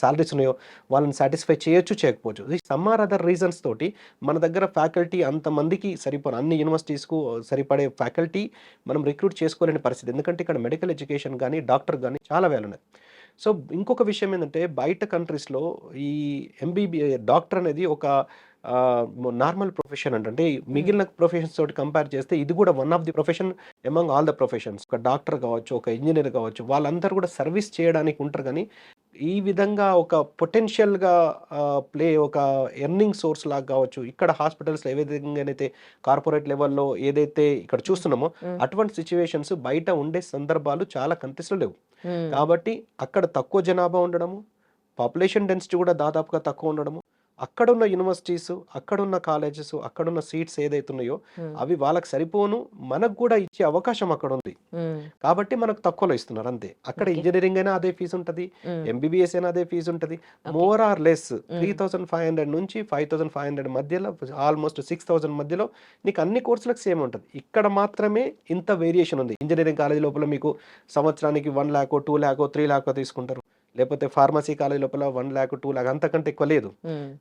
Speaker 2: సాలరీస్ ఉన్నాయో వాళ్ళని సాటిస్ఫై చేయొచ్చు, చేయకపోవచ్చు. సమ్ ఆర్ అదర్ రీజన్స్ తోటి మన దగ్గర ఫ్యాకల్టీ అంతమందికి సరిపోను, అన్ని యూనివర్సిటీస్కు సరిపడే ఫ్యాకల్టీ మనం రిక్రూట్ చేసుకోలేని పరిస్థితి. ఎందుకంటే ఇక్కడ మెడికల్ ఎడ్యుకేషన్ కానీ డాక్టర్ కానీ చాలా వాల్యూ ఉన్నది. సో ఇంకొక విషయం ఏంటంటే బయట కంట్రీస్లో ఈ డాక్టర్ అనేది ఒక నార్మల్ ప్రొఫెషన్ అంటే మిగిలిన ప్రొఫెషన్స్ తోటి కంపేర్ చేస్తే ఇది కూడా one of the profession among all the professions. ఒక డాక్టర్ కావచ్చు, ఒక ఇంజనీర్ కావచ్చు, వాళ్ళందరూ కూడా సర్వీస్ చేయడానికి ఉంటారు. కానీ ఈ విధంగా ఒక పొటెన్షియల్గా ఒక ఎర్నింగ్ సోర్స్ లాగా కావచ్చు. ఇక్కడ హాస్పిటల్స్లో ఏ విధంగానైతే కార్పొరేట్ లెవెల్లో ఏదైతే ఇక్కడ చూస్తున్నామో అటువంటి సిచ్యువేషన్స్ బయట ఉండే సందర్భాలు చాలా కంట్రీస్లో లేవు. కాబట్టి అక్కడ తక్కువ జనాభా ఉండడము, పాపులేషన్ డెన్సిటీ కూడా దాదాపుగా తక్కువ ఉండడము, అక్కడున్న యూనివర్సిటీస్, అక్కడున్న కాలేజెస్, అక్కడున్న సీట్స్ ఏదైతే ఉన్నాయో అవి వాళ్ళకి సరిపోను, మనకు కూడా ఇచ్చే అవకాశం అక్కడ ఉంది. కాబట్టి మనకు తక్కువలో ఇస్తున్నారు అంతే. అక్కడ ఇంజనీరింగ్ అయినా అదే ఫీజు ఉంటుంది, ఎంబీబీఎస్ అయినా అదే ఫీజు ఉంటుంది. మోర్ ఆర్ లెస్ 3,500 నుంచి 5,500 మధ్యలో, ఆల్మోస్ట్ 6,000 మధ్యలో నీకు అన్ని కోర్సులకు సేమ్ ఉంటుంది. ఇక్కడ మాత్రమే ఇంత వేరియేషన్ ఉంది. ఇంజనీరింగ్ కాలేజ్ లోపల మీకు సంవత్సరానికి 1 lakh 2 lakh 3 lakh తీసుకుంటారు. లేకపోతే ఫార్మసీ కాలేజ్ లోపల 1 lakh 2 lakh అంతకంటే ఎక్కువ లేదు.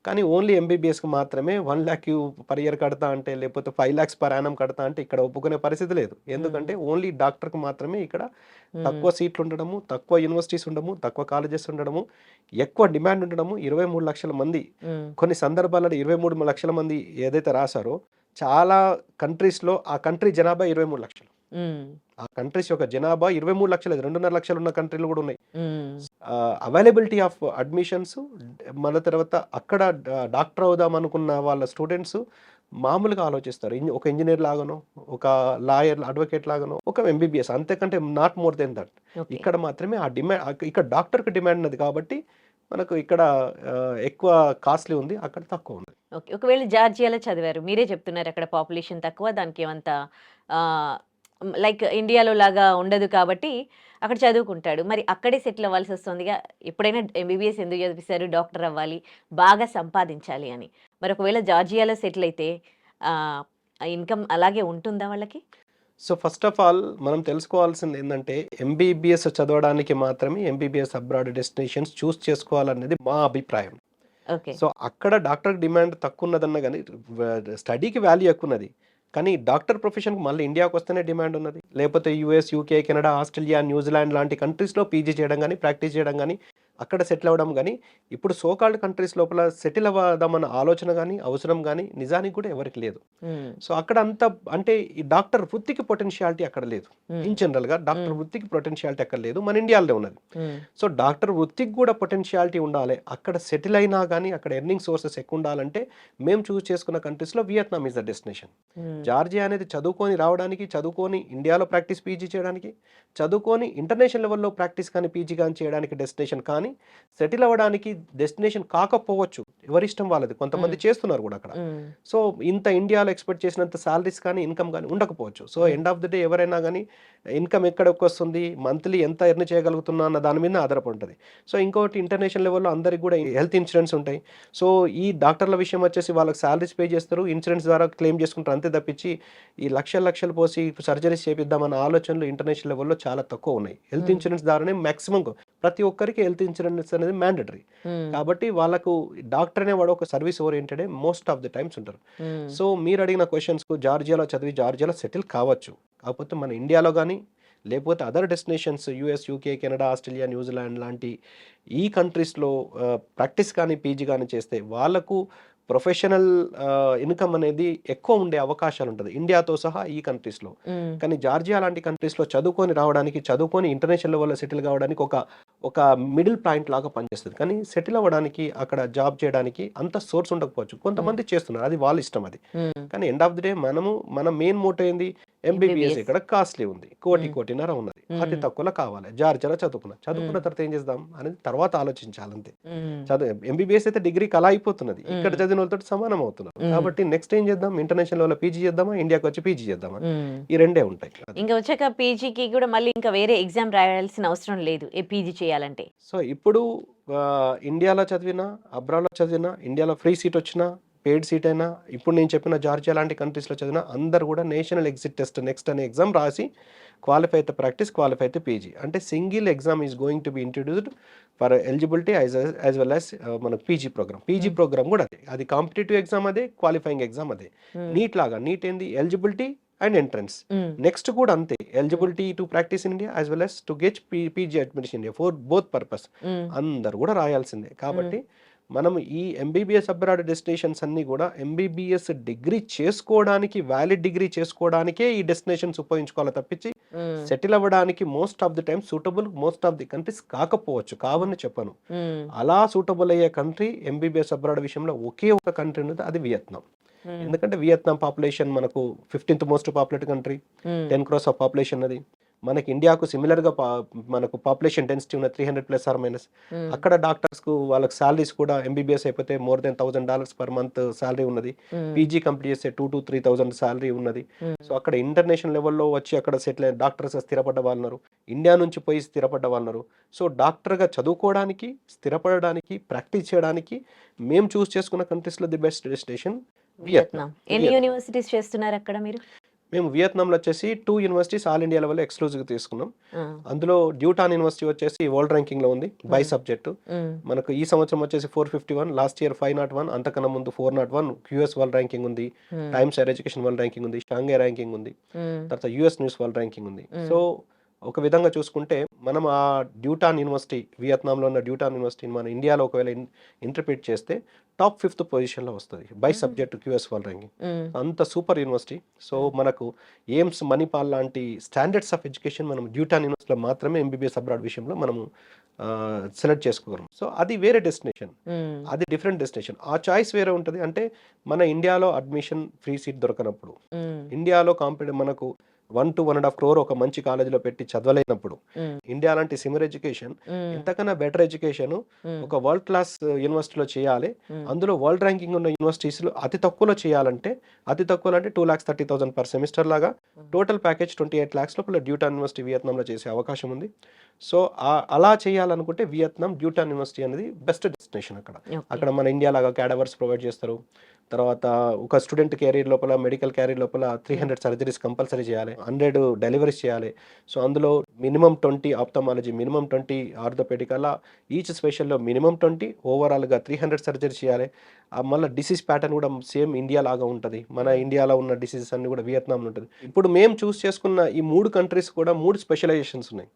Speaker 2: కానీ ఓన్లీ ఎంబీబీఎస్కి మాత్రమే 1 lakh పర్ ఇయర్ కడతా అంటే, లేకపోతే 5 lakhs పర్ యానం కడతా అంటే ఇక్కడ ఒప్పుకునే పరిస్థితి లేదు. ఎందుకంటే ఓన్లీ డాక్టర్కి మాత్రమే ఇక్కడ తక్కువ సీట్లు ఉండడము, తక్కువ యూనివర్సిటీస్ ఉండడము, తక్కువ కాలేజెస్ ఉండడము, ఎక్కువ డిమాండ్ ఉండడము. 23 లక్షల మంది, కొన్ని సందర్భాలలో 23 లక్షల మంది ఏదైతే రాశారో చాలా కంట్రీస్లో ఆ కంట్రీ జనాభా 23 లక్షలు. ఆ కంట్రీస్ యొక్క జనాభా 23 లక్షలు, 2.5 లక్షలు ఉన్న కంట్రీలు కూడా ఉన్నాయి. అవైలబిలిటీ ఆఫ్ అడ్మిషన్స్ మన తర్వాత అక్కడ డాక్టర్ అవుదాం అనుకున్న వాళ్ళ స్టూడెంట్స్ మామూలుగా ఆలోచిస్తారు. ఒక ఇంజనీర్ లాగానో, ఒక లాయర్ అడ్వకేట్ లాగానో, ఒక ఎంబీబీఎస్, అంతేకంటే నాట్ మోర్ దెన్ దట్. ఇక్కడ మాత్రమే ఆ డిమాండ్, ఇక్కడ డాక్టర్కి డిమాండ్ ఉన్నది కాబట్టి మనకు ఇక్కడ ఎక్కువ కాస్ట్లీ ఉంది, అక్కడ తక్కువ ఉంది.
Speaker 1: ఓకే. ఒకవేళ జార్జియాలో చదివారు, మీరే చెప్తున్నారు అక్కడ పాపులేషన్ తక్కువ, దానికి ఏమంత లైక్ ఇండియాలో లాగా ఉండదు కాబట్టి అక్కడ చదువుకుంటాడు. మరి అక్కడే సెటిల్ అవ్వాల్సి వస్తుందిగా. ఎప్పుడైనా ఎంబీబీఎస్ ఎందుకు చదివిస్తారు, డాక్టర్ అవ్వాలి, బాగా సంపాదించాలి అని. మరి ఒకవేళ జార్జియాలో సెటిల్ అయితే ఇన్కమ్ అలాగే ఉంటుందా వాళ్ళకి?
Speaker 2: సో ఫస్ట్ ఆఫ్ ఆల్ మనం తెలుసుకోవాల్సింది ఏంటంటే ఎంబీబీఎస్ చదవడానికి మాత్రమే ఎంబీబీఎస్ అబ్రాడ్ డెస్టినేషన్స్ చూస్ చేసుకోవాలనేది మా అభిప్రాయం.
Speaker 1: ఓకే.
Speaker 2: సో అక్కడ డాక్టర్ డిమాండ్ తక్కువ ఉన్నదన్న కానీ స్టడీకి వాల్యూ ఎక్కువ ఉన్నది. కానీ డాక్టర్ ప్రొఫెషన్కి మళ్ళీ ఇండియాకి వస్తేనే డిమాండ్ ఉన్నది. లేకపోతే US, UK, Canada, Australia, New Zealand లాంటి కంట్రీస్లో పీజీ చేయడం కానీ, ప్రాక్టీస్ చేయడం కానీ, అక్కడ సెటిల్ అవ్వడం కానీ, ఇప్పుడు సోకాల్డ్ కంట్రీస్ లోపల సెటిల్ అవ్వదామన్న ఆలోచన కానీ, అవసరం కానీ నిజానికి కూడా ఎవరికి లేదు. సో అక్కడ అంత అంటే ఈ డాక్టర్ వృత్తికి పొటెన్షియాలిటీ అక్కడ లేదు. ఇన్ జనరల్గా డాక్టర్ వృత్తికి పొటెన్షియాలిటీ అక్కడ లేదు, మన ఇండియాలో ఉన్నది. సో డాక్టర్ వృత్తికి కూడా పొటెన్షియాలిటీ ఉండాలి. అక్కడ సెటిల్ అయినా కానీ అక్కడ ఎర్నింగ్ సోర్సెస్ ఎక్కువ ఉండాలంటే మేము చూస్ చేసుకున్న కంట్రీస్లో Vietnam is the destination. Georgia అనేది చదువుకొని రావడానికి, చదువుకొని ఇండియాలో ప్రాక్టీస్ పీజీ చేయడానికి, చదువుకొని ఇంటర్నేషనల్ లెవెల్లో ప్రాక్టీస్ కానీ పీజీ కానీ చేయడానికి డెస్టినేషన్. కానీ సెటిల్ అవ్వడానికి డెస్టినేషన్ కాకపోవచ్చు, ఎవరిష్టం వాళ్ళది. కొంతమంది చేస్తున్నారు కూడా అక్కడ. సో ఇంత ఇండియాలో ఎక్స్పెక్ట్ చేసినంత సాలరీస్ కానీ ఇన్కమ్ కానీ ఉండకపోవచ్చు. So end of the day ఎవరైనా కానీ ఇన్కమ్ ఎక్కడికి వస్తుంది, మంత్లీ ఎంత ఎర్న్ చేయగలుగుతున్నా అన్న దాని మీద ఆధారపడి ఉంటుంది. సో ఇంకోటి ఇంటర్నేషనల్ లెవెల్లో అందరికి కూడా హెల్త్ ఇన్సూరెన్స్ ఉంటాయి. సో ఈ డాక్టర్ల విషయం వచ్చేసి వాళ్ళకి సాలరీస్ పే చేస్తారు, ఇన్సూరెన్స్ ద్వారా క్లెయిమ్ చేసుకుంటారు, అంతే తప్పించి ఈ లక్షలు పోసి సర్జరీస్ చేపిద్దామన్న ఆలోచనలు ఇంటర్నేషనల్ లెవెల్లో చాలా తక్కువ ఉన్నాయి. హెల్త్ ఇన్సూరెన్స్ ద్వారానే మాక్సిమం ప్రతి ఒక్కరికి హెల్త్ ఇన్సూరెన్స్ అనేది మ్యాండటరీ. కాబట్టి వాళ్ళకు డాక్టర్ అనేవాడు ఒక service oriented most of the times ఉంటారు. సో మీరు అడిగిన క్వశ్చన్స్కు జార్జియాలో చదివి జార్జియాలో సెటిల్ కావచ్చు. కాకపోతే మన ఇండియాలో కానీ లేకపోతే other destinations US, UK, Canada, Australia, New Zealand లాంటి ఈ కంట్రీస్లో ప్రాక్టీస్ కానీ పీజీ కానీ చేస్తే వాళ్ళకు ప్రొఫెషనల్ ఇన్కమ్ అనేది ఎక్కువ ఉండే అవకాశాలు ఉంటుంది ఇండియాతో సహా ఈ కంట్రీస్లో. కానీ జార్జియా లాంటి కంట్రీస్లో చదువుకొని రావడానికి, చదువుకొని ఇంటర్నేషనల్ లెవెల్లో సెటిల్ కావడానికి ఒక ఒక మిడిల్ పాయింట్ లాగా పనిచేస్తుంది. కానీ సెటిల్ అవ్వడానికి, అక్కడ జాబ్ చేయడానికి అంత సోర్స్ ఉండకపోవచ్చు. కొంతమంది చేస్తున్నారు. అది వాళ్ళ ఇష్టం అది. కానీ ఎండ్ ఆఫ్ ది డే మన మెయిన్ మోటో ఏంది? ఎంబీబీఎస్ ఇక్కడ కాస్ట్లీ ఉంది. కోటిన్నర ఉన్నది. అతి తక్కువలో కావాలి. జార్జరా చదువుకున్న తర్వాత ఏం చేద్దాం అనేది తర్వాత ఆలోచించాలి అంతే. ఎంబీబీఎస్ అయితే డిగ్రీకి అలా అయిపోతున్నది. ఇక్కడ చదివిన వాళ్ళతో సమానం అవుతున్నారు. కాబట్టి నెక్స్ట్ ఏం చేద్దాం? ఇంటర్నేషనల్ లెవెల్ పీజీ చేద్దామా? ఇండియాకి వచ్చి పీజీ చేద్దామా? ఈ రెండే ఉంటాయి.
Speaker 1: ఇంకా వచ్చాక పీజీకి కూడా మళ్ళీ ఇంకా వేరే ఎగ్జామ్ రాయాల్సిన అవసరం లేదు పీజీ చేయాలంటే.
Speaker 2: సో ఇప్పుడు ఇండియాలో చదివినా, అబ్రాడ్లో చదివినా, ఇండియాలో ఫ్రీ సీట్ వచ్చినా, పెయిడ్ సీట్ అయినా, ఇప్పుడు నేను చెప్పిన జార్జియా లాంటి కంట్రీస్లో చదివినా అందరు కూడా నేషనల్ ఎగ్జిట్ టెస్ట్ నెక్స్ట్ అనే ఎగ్జామ్ రాసి క్వాలిఫై అయితే ప్రాక్టీస్, క్వాలిఫై అయితే పీజీ. అంటే single exam is going to be introduced for eligibility as well as మన పీజీ ప్రోగ్రామ్. పీజీ ప్రోగ్రామ్ కూడా అది కాంపిటేటివ్ ఎగ్జామ్ అదే, క్వాలిఫైయింగ్ ఎగ్జామ్ అదే. నీట్ లాగా నీట్ ఏంది? Eligibility and entrance. నెక్స్ట్ కూడా అంతే, eligibility to practice in India as well as to get PG admission India for both purpose. అందరు కూడా రాయాల్సిందే. కాబట్టి మనం ఈ ఎంబీబీఎస్ అబ్రాడ్ డెస్టినేషన్స్ అన్నీ కూడా ఎంబీబీఎస్ డిగ్రీ చేసుకోవడానికి, వ్యాలిడ్ డిగ్రీ చేసుకోవడానికే ఈ డెస్టినేషన్స్ ఉపయోగించుకోవాలి తప్పించి సెటిల్ అవ్వడానికి most of the time suitable most of the countries కాకపోవచ్చు. కావని చెప్పను. అలా సూటబుల్ అయ్యే కంట్రీ ఎంబీబీఎస్ అబ్రాడ్ విషయంలో ఒకే ఒక కంట్రీ ఉన్నది, అది వియత్నాం. ఎందుకంటే వియత్నాం పాపులేషన్ మనకు 15th most populated country, 10 crores of population అది. మనకి ఇండియాకు సిమిలర్గా మనకు పాపులేషన్ డెన్సిటీ ఉన్న 300+or-. అక్కడ డాక్టర్స్కు వాళ్ళకి సాలరీస్ కూడా ఎంబీబీఎస్ అయిపోతే more than $1,000 per month salary ఉన్నది. పీజీ కంప్లీట్ చేస్తే 2,000 to 3,000 సాలరీ ఉన్నది. సో అక్కడ ఇంటర్నేషనల్ లెవెల్లో వచ్చి అక్కడ సెటిల్ అయిన డాక్టర్స్ స్థిరపడ్డ వాళ్ళు ఉన్నారు, ఇండియా నుంచి పోయి స్థిరపడ్డ వాళ్ళు ఉన్నారు. సో డాక్టర్గా చదువుకోవడానికి, స్థిరపడడానికి, ప్రాక్టీస్ చేయడానికి మేము చూస్ చేసుకున్న కంట్రీస్లో ది బెస్ట్ డెస్టినేషన్ వియత్నాం.
Speaker 1: ఎన్ని యూనివర్సిటీస్ చేస్తున్నారు అక్కడ మీరు?
Speaker 2: మేము వియత్నాంలో వచ్చేసి 2 యూనివర్సిటీస్ ఆల్ ఇండియా లెవెల్ ఎక్స్క్లూజివ్గా తీసుకున్నాం. అందులో డ్యూటాన్ యూనివర్సిటీ వచ్చేసి వరల్డ్ ర్యాంకింగ్లో ఉంది బై సబ్జెక్ట్. మనకు ఈ సంవత్సరం వచ్చేసి 451, లాస్ట్ ఇయర్ 501, అంతకన్నా ముందు 401. యూఎస్ వరల్డ్ ర్యాంకింగ్ ఉంది, times higher education world ranking ఉంది, షాంఘై ర్యాంకింగ్ ఉంది, తర్వాత యూఎస్ న్యూస్ వరల్డ్ ర్యాంకింగ్ ఉంది. సో ఒక విధంగా చూసుకుంటే మనం ఆ డ్యూటాన్ యూనివర్సిటీ, వియత్నాంలో ఉన్న డ్యూటాన్ యూనివర్సిటీని మన ఇండియాలో ఒకవేళ ఇంటర్ప్రిట్ చేస్తే టాప్ 5th పొజిషన్లో వస్తుంది by subject QS world ranking. అంత సూపర్ యూనివర్సిటీ. సో మనకు ఎయిమ్స్, మణిపాల్ లాంటి స్టాండర్డ్స్ ఆఫ్ ఎడ్యుకేషన్ మనం డ్యూటాన్ యూనివర్సిటీలో మాత్రమే ఎంబీబీఎస్ అబ్రాడ్ విషయంలో మనము సెలెక్ట్ చేసుకోగలం. సో అది వేరే డెస్టినేషన్, అది డిఫరెంట్ డెస్టినేషన్. ఆ చాయిస్ వేరే ఉంటుంది. అంటే మన ఇండియాలో అడ్మిషన్ ఫ్రీ సీట్ దొరకనప్పుడు, ఇండియాలో మనకు 1 to 1.5 crore ఒక మంచి కాలేజీలో పెట్టి చదవలేనప్పుడు, ఇండియా లాంటి సిమిలర్ ఎడ్యుకేషన్, ఎంతకన్నా బెటర్ ఎడ్యుకేషన్ ఒక వరల్డ్ క్లాస్ యూనివర్సిటీలో చేయాలి. అందులో వరల్డ్ ర్యాంకింగ్ ఉన్న యూనివర్సిటీస్లో అతి తక్కువలో చేయాలంటే, అతి తక్కువలో అంటే 2,30,000 per semester లాగా, టోటల్ ప్యాకేజ్ 28 lakhs లోపల డ్యూటాన్ యూనివర్సిటీ వియత్నాంలో చేసే అవకాశం ఉంది. సో అలా చేయాలనుకుంటే వియత్నాం డ్యూటాన్ యూనివర్సిటీ అనేది బెస్ట్ డెస్టినేషన్. అక్కడ మన ఇండియా లాగా క్యాడవర్స్ ప్రొవైడ్ చేస్తారు. తర్వాత ఒక స్టూడెంట్ క్యారియర్ లోపల, మెడికల్ క్యారియర్ లోపల 300 సర్జరీస్ కంపల్సరీ చేయాలి, 100 డెలివరీస్ చేయాలి. సో అందులో మినిమం 20 ఆప్థమాలజీ, మినిమం 20 ఆర్థోపెడిక్, అలా ఈచ్ స్పెషల్లో మినిమం 20, ఓవరాల్గా 300 సర్జరీస్ చేయాలి. మళ్ళీ డిసీజ్ ప్యాటర్న్ కూడా సేమ్ ఇండియా లాగా ఉంటుంది. మన ఇండియాలో ఉన్న డిసీజెస్ అన్ని కూడా వియత్నాంలో ఉంటుంది. ఇప్పుడు మేము చూస్ చేసుకున్న ఈ 3 కంట్రీస్ కూడా 3 స్పెషలైజేషన్స్ ఉన్నాయి.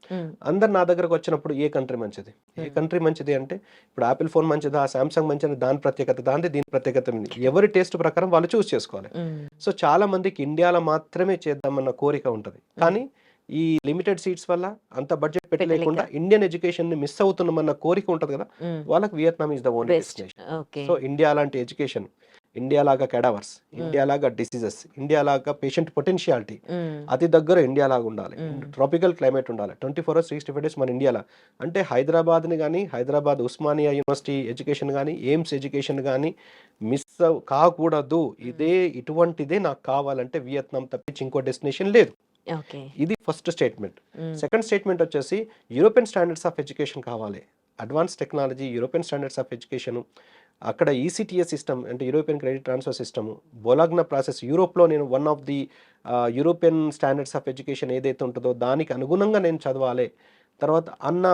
Speaker 2: అందరు నా దగ్గరకు వచ్చినప్పుడు ఏ కంట్రీ మంచిది, ఏ కంట్రీ మంచిది అంటే, ఇప్పుడు యాపిల్ ఫోన్ మంచిదా, సామ్సంగ్ మంచిదా, దాని ప్రత్యేకత దాని, దీని ప్రత్యేకత ఉంది. ఎవరి టేస్ట్ ప్రకారం వాళ్ళు చూస్ చేసుకోవాలి. సో చాలా మందికి ఇండియాలో మాత్రమే చేద్దామన్న కోరిక ఉంటుంది. కానీ ఈ లిమిటెడ్ సీట్స్ వల్ల అంత బడ్జెట్ పెట్టలేకుండా ఇండియన్ ఎడ్యుకేషన్ ని మిస్ అవుతున్నామన్న కోరిక ఉంటుంది కదా, వాళ్ళకి Vietnam is the only destination. So India లాంటి ఎడ్యుకేషన్, ఇండియా లాగా కెడావర్స్, ఇండియా లాగా డిసీజెస్, ఇండియా లాగా పేషెంట్ పొటెన్షియాలిటీ అతి దగ్గర ఇండియా లాగా ఉండాలి. ట్రాపికల్ క్లైమేట్ ఉండాలి. 24 hours 365 days మన ఇండియాలో. అంటే హైదరాబాద్ని కానీ, హైదరాబాద్ ఉస్మానియా యూనివర్సిటీ ఎడ్యుకేషన్ కానీ, ఎయిమ్స్ ఎడ్యుకేషన్ కానీ మిస్ కాకూడదు. ఇటువంటిదే నాకు కావాలంటే వియత్నాం తప్పించి ఇంకో డెస్టినేషన్ లేదు. ఇది ఫస్ట్ స్టేట్మెంట్. సెకండ్ స్టేట్మెంట్ వచ్చేసి యూరోపియన్ స్టాండర్డ్స్ ఆఫ్ ఎడ్యుకేషన్ కావాలి. Advance technology, European standards of education. అక్కడ ఈసీటీఎస్ సిస్టమ్ అంటే European credit transfer system, Bologna process. యూరోప్లో నేను one of the European standards of education ఏదైతే ఉంటుందో దానికి అనుగుణంగా నేను చదవాలి తర్వాత అన్న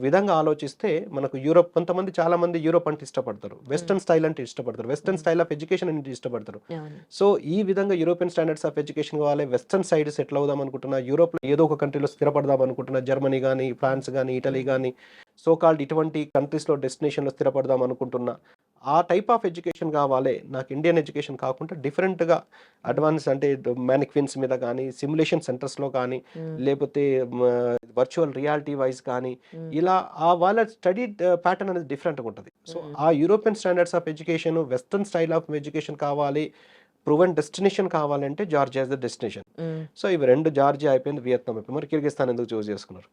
Speaker 2: విధంగా ఆలోచిస్తే మనకు యూరోప్, కొంతమంది చాలా మంది యూరోప్ అంటే ఇష్టపడతారు, వెస్టర్న్ స్టైల్ అంటే ఇష్టపడతారు, వెస్టర్న్ స్టైల్ ఆఫ్ ఎడ్యుకేషన్ అంటే ఇష్టపడతారు. సో ఈ విధంగా యూరోపియన్ స్టాండర్డ్స్ ఆఫ్ ఎడ్యుకేషన్ కావాలి, వెస్టర్న్ సైడ్ సెటిల్ అవుదాం అనుకుంటున్నా, యూరోప్లో ఏదో ఒక కంట్రీలో స్థిరపడదాం అనుకుంటున్నా, జర్మనీ కానీ, ఫ్రాన్స్ కానీ, ఇటలీ కానీ, సో కాల్డ్ ఇటువంటి కంట్రీస్లో డెస్టినేషన్లో స్థిరపడదాం అనుకుంటున్నా, ఆ టైప్ ఆఫ్ ఎడ్యుకేషన్ కావాలి నాకు, ఇండియన్ ఎడ్యుకేషన్ కాకుండా డిఫరెంట్గా అడ్వాన్స్ అంటే మ్యానిక్విన్స్ మీద కానీ, సిమ్యులేషన్ సెంటర్స్లో కానీ, లేకపోతే వర్చువల్ రియాలిటీ వైజ్ కానీ, ఇలా ఆ వాళ్ళ స్టడీ ప్యాటర్న్ అనేది డిఫరెంట్గా ఉంటుంది. సో ఆ European standards of education, western style of education కావాలి, ప్రూవెన్ డెస్టినేషన్ కావాలంటే Georgia is the destination. So ఇవి రెండు, జార్జియా అయిపోయింది, వియత్నాం అయిపోయింది. మరి కిర్గిస్తాన్ ఎందుకు చూస్ చేసుకున్నారు?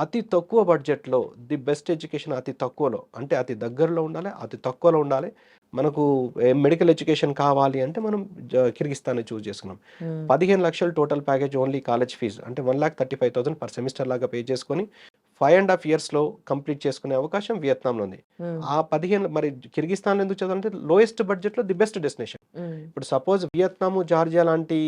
Speaker 2: అతి తక్కువ బడ్జెట్లో ది బెస్ట్ ఎడ్యుకేషన్, అతి తక్కువలో అంటే అతి దగ్గరలో ఉండాలి, అతి తక్కువలో ఉండాలి. మనకు మెడికల్ ఎడ్యుకేషన్ కావాలి అంటే మనం కిర్గిస్తాన్ని చూస్ చేసుకున్నాం. 15 లక్షలు total package, only college fees అంటే 1,35,000 పర్ సెమిస్టర్ లాగా పే చేసుకొని 5.5 ఇయర్స్లో కంప్లీట్ చేసుకునే అవకాశం వియత్నాంలో ఉంది. ఆ 15 మరి కిర్గిస్తాన్లో ఎందుకు చదవాలంటే లోయెస్ట్ బడ్జెట్లో ది బెస్ట్ డెస్టినేషన్. ఇప్పుడు సపోజ్ వియత్నాము, జార్జియా లాంటి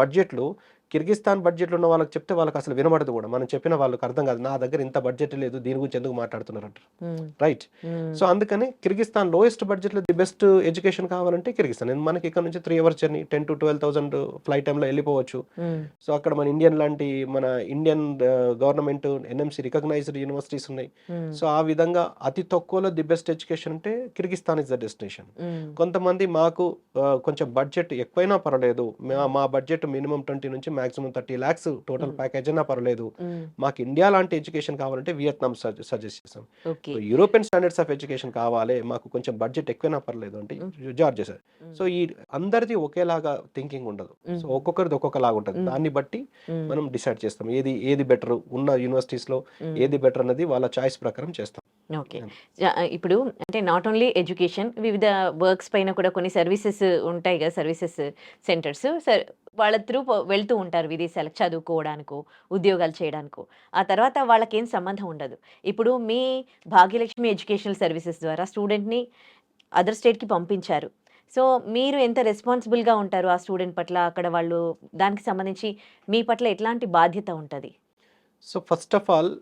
Speaker 2: బడ్జెట్లు కిర్గిస్తాన్ బడ్జెట్లో ఉన్న వాళ్ళకి చెప్తే వాళ్ళకి అసలు వినబడదు కూడా. మనం చెప్పిన వాళ్ళకి అర్థం కాదు, నా దగ్గర ఇంత బడ్జెట్ లేదు, దీని గురించి ఎందుకు మాట్లాడుతున్నారు అంటారు. రైట్. సో అందుకని కిర్గిస్తాన్ లోయెస్ట్ బడ్జెట్లో ది బెస్ట్ ఎడ్యుకేషన్ కావాలంటే కిర్గిస్తాన్. మనకి ఇక్కడ నుంచి 3 అవర్స్ జర్నీ, 10 to 12,000 ఫ్లైట్ టైంలో వెళ్ళిపోవచ్చు. సో అక్కడ మన ఇండియన్ లాంటి మన Indian government NMC recognised universities ఉన్నాయి. సో ఆ విధంగా అతి తక్కువలో ది బెస్ట్ ఎడ్యుకేషన్ అంటే కిర్గిస్తాన్ ఇస్ ద డెస్టినేషన్. కొంతమంది మాకు కొంచెం బడ్జెట్ ఎక్కువైనా పర్వాలేదు, మా బడ్జెట్ మినిమం 20 నుంచి మాక్సిమం 30 lakhs టోటల్ ప్యాకేజ్ అయినా పర్వాలేదు, మాకు ఇండియా లాంటి ఎడ్యుకేషన్ కావాలంటే వియత్నాం సజెస్ట్ చేస్తాం. యూరోపియన్ స్టాండర్డ్స్ ఆఫ్ ఎడ్యుకేషన్ కావాలి, మాకు కొంచెం బడ్జెట్ ఎక్కువైనా పర్లేదు అంటే జార్జియా సార్. సో ఈ అందరిది ఒకేలాగా థింకింగ్ ఉండదు. సో ఒక్కొక్కరిది ఒక్కొక్కలాగా ఉంటుంది. దాన్ని బట్టి మనం డిసైడ్ చేస్తాం ఏది బెటర్, ఉన్న యూనివర్సిటీస్లో ఏది బెటర్ అన్నది వాళ్ళ చాయిస్ ప్రకారం చేస్తాం.
Speaker 1: ఓకే. ఇప్పుడు అంటే నాట్ ఓన్లీ ఎడ్యుకేషన్, వివిధ వర్క్స్ పైన కూడా కొన్ని సర్వీసెస్ ఉంటాయి కదా, సర్వీసెస్ సెంటర్స్. వాళ్ళ త్రూ వెళ్తూ ఉంటారు విదేశాలకు చదువుకోవడానికో, ఉద్యోగాలు చేయడానికో. ఆ తర్వాత వాళ్ళకేం సంబంధం ఉండదు. ఇప్పుడు మీ భాగ్యలక్ష్మి ఎడ్యుకేషనల్ సర్వీసెస్ ద్వారా స్టూడెంట్ని అదర్ స్టేట్కి పంపించారు. సో మీరు ఎంత రెస్పాన్సిబుల్గా ఉంటారు ఆ స్టూడెంట్ పట్ల, అక్కడ వాళ్ళు దానికి సంబంధించి మీ పట్ల ఎట్లాంటి బాధ్యత ఉంటుంది?
Speaker 2: సో ఫస్ట్ ఆఫ్ ఆల్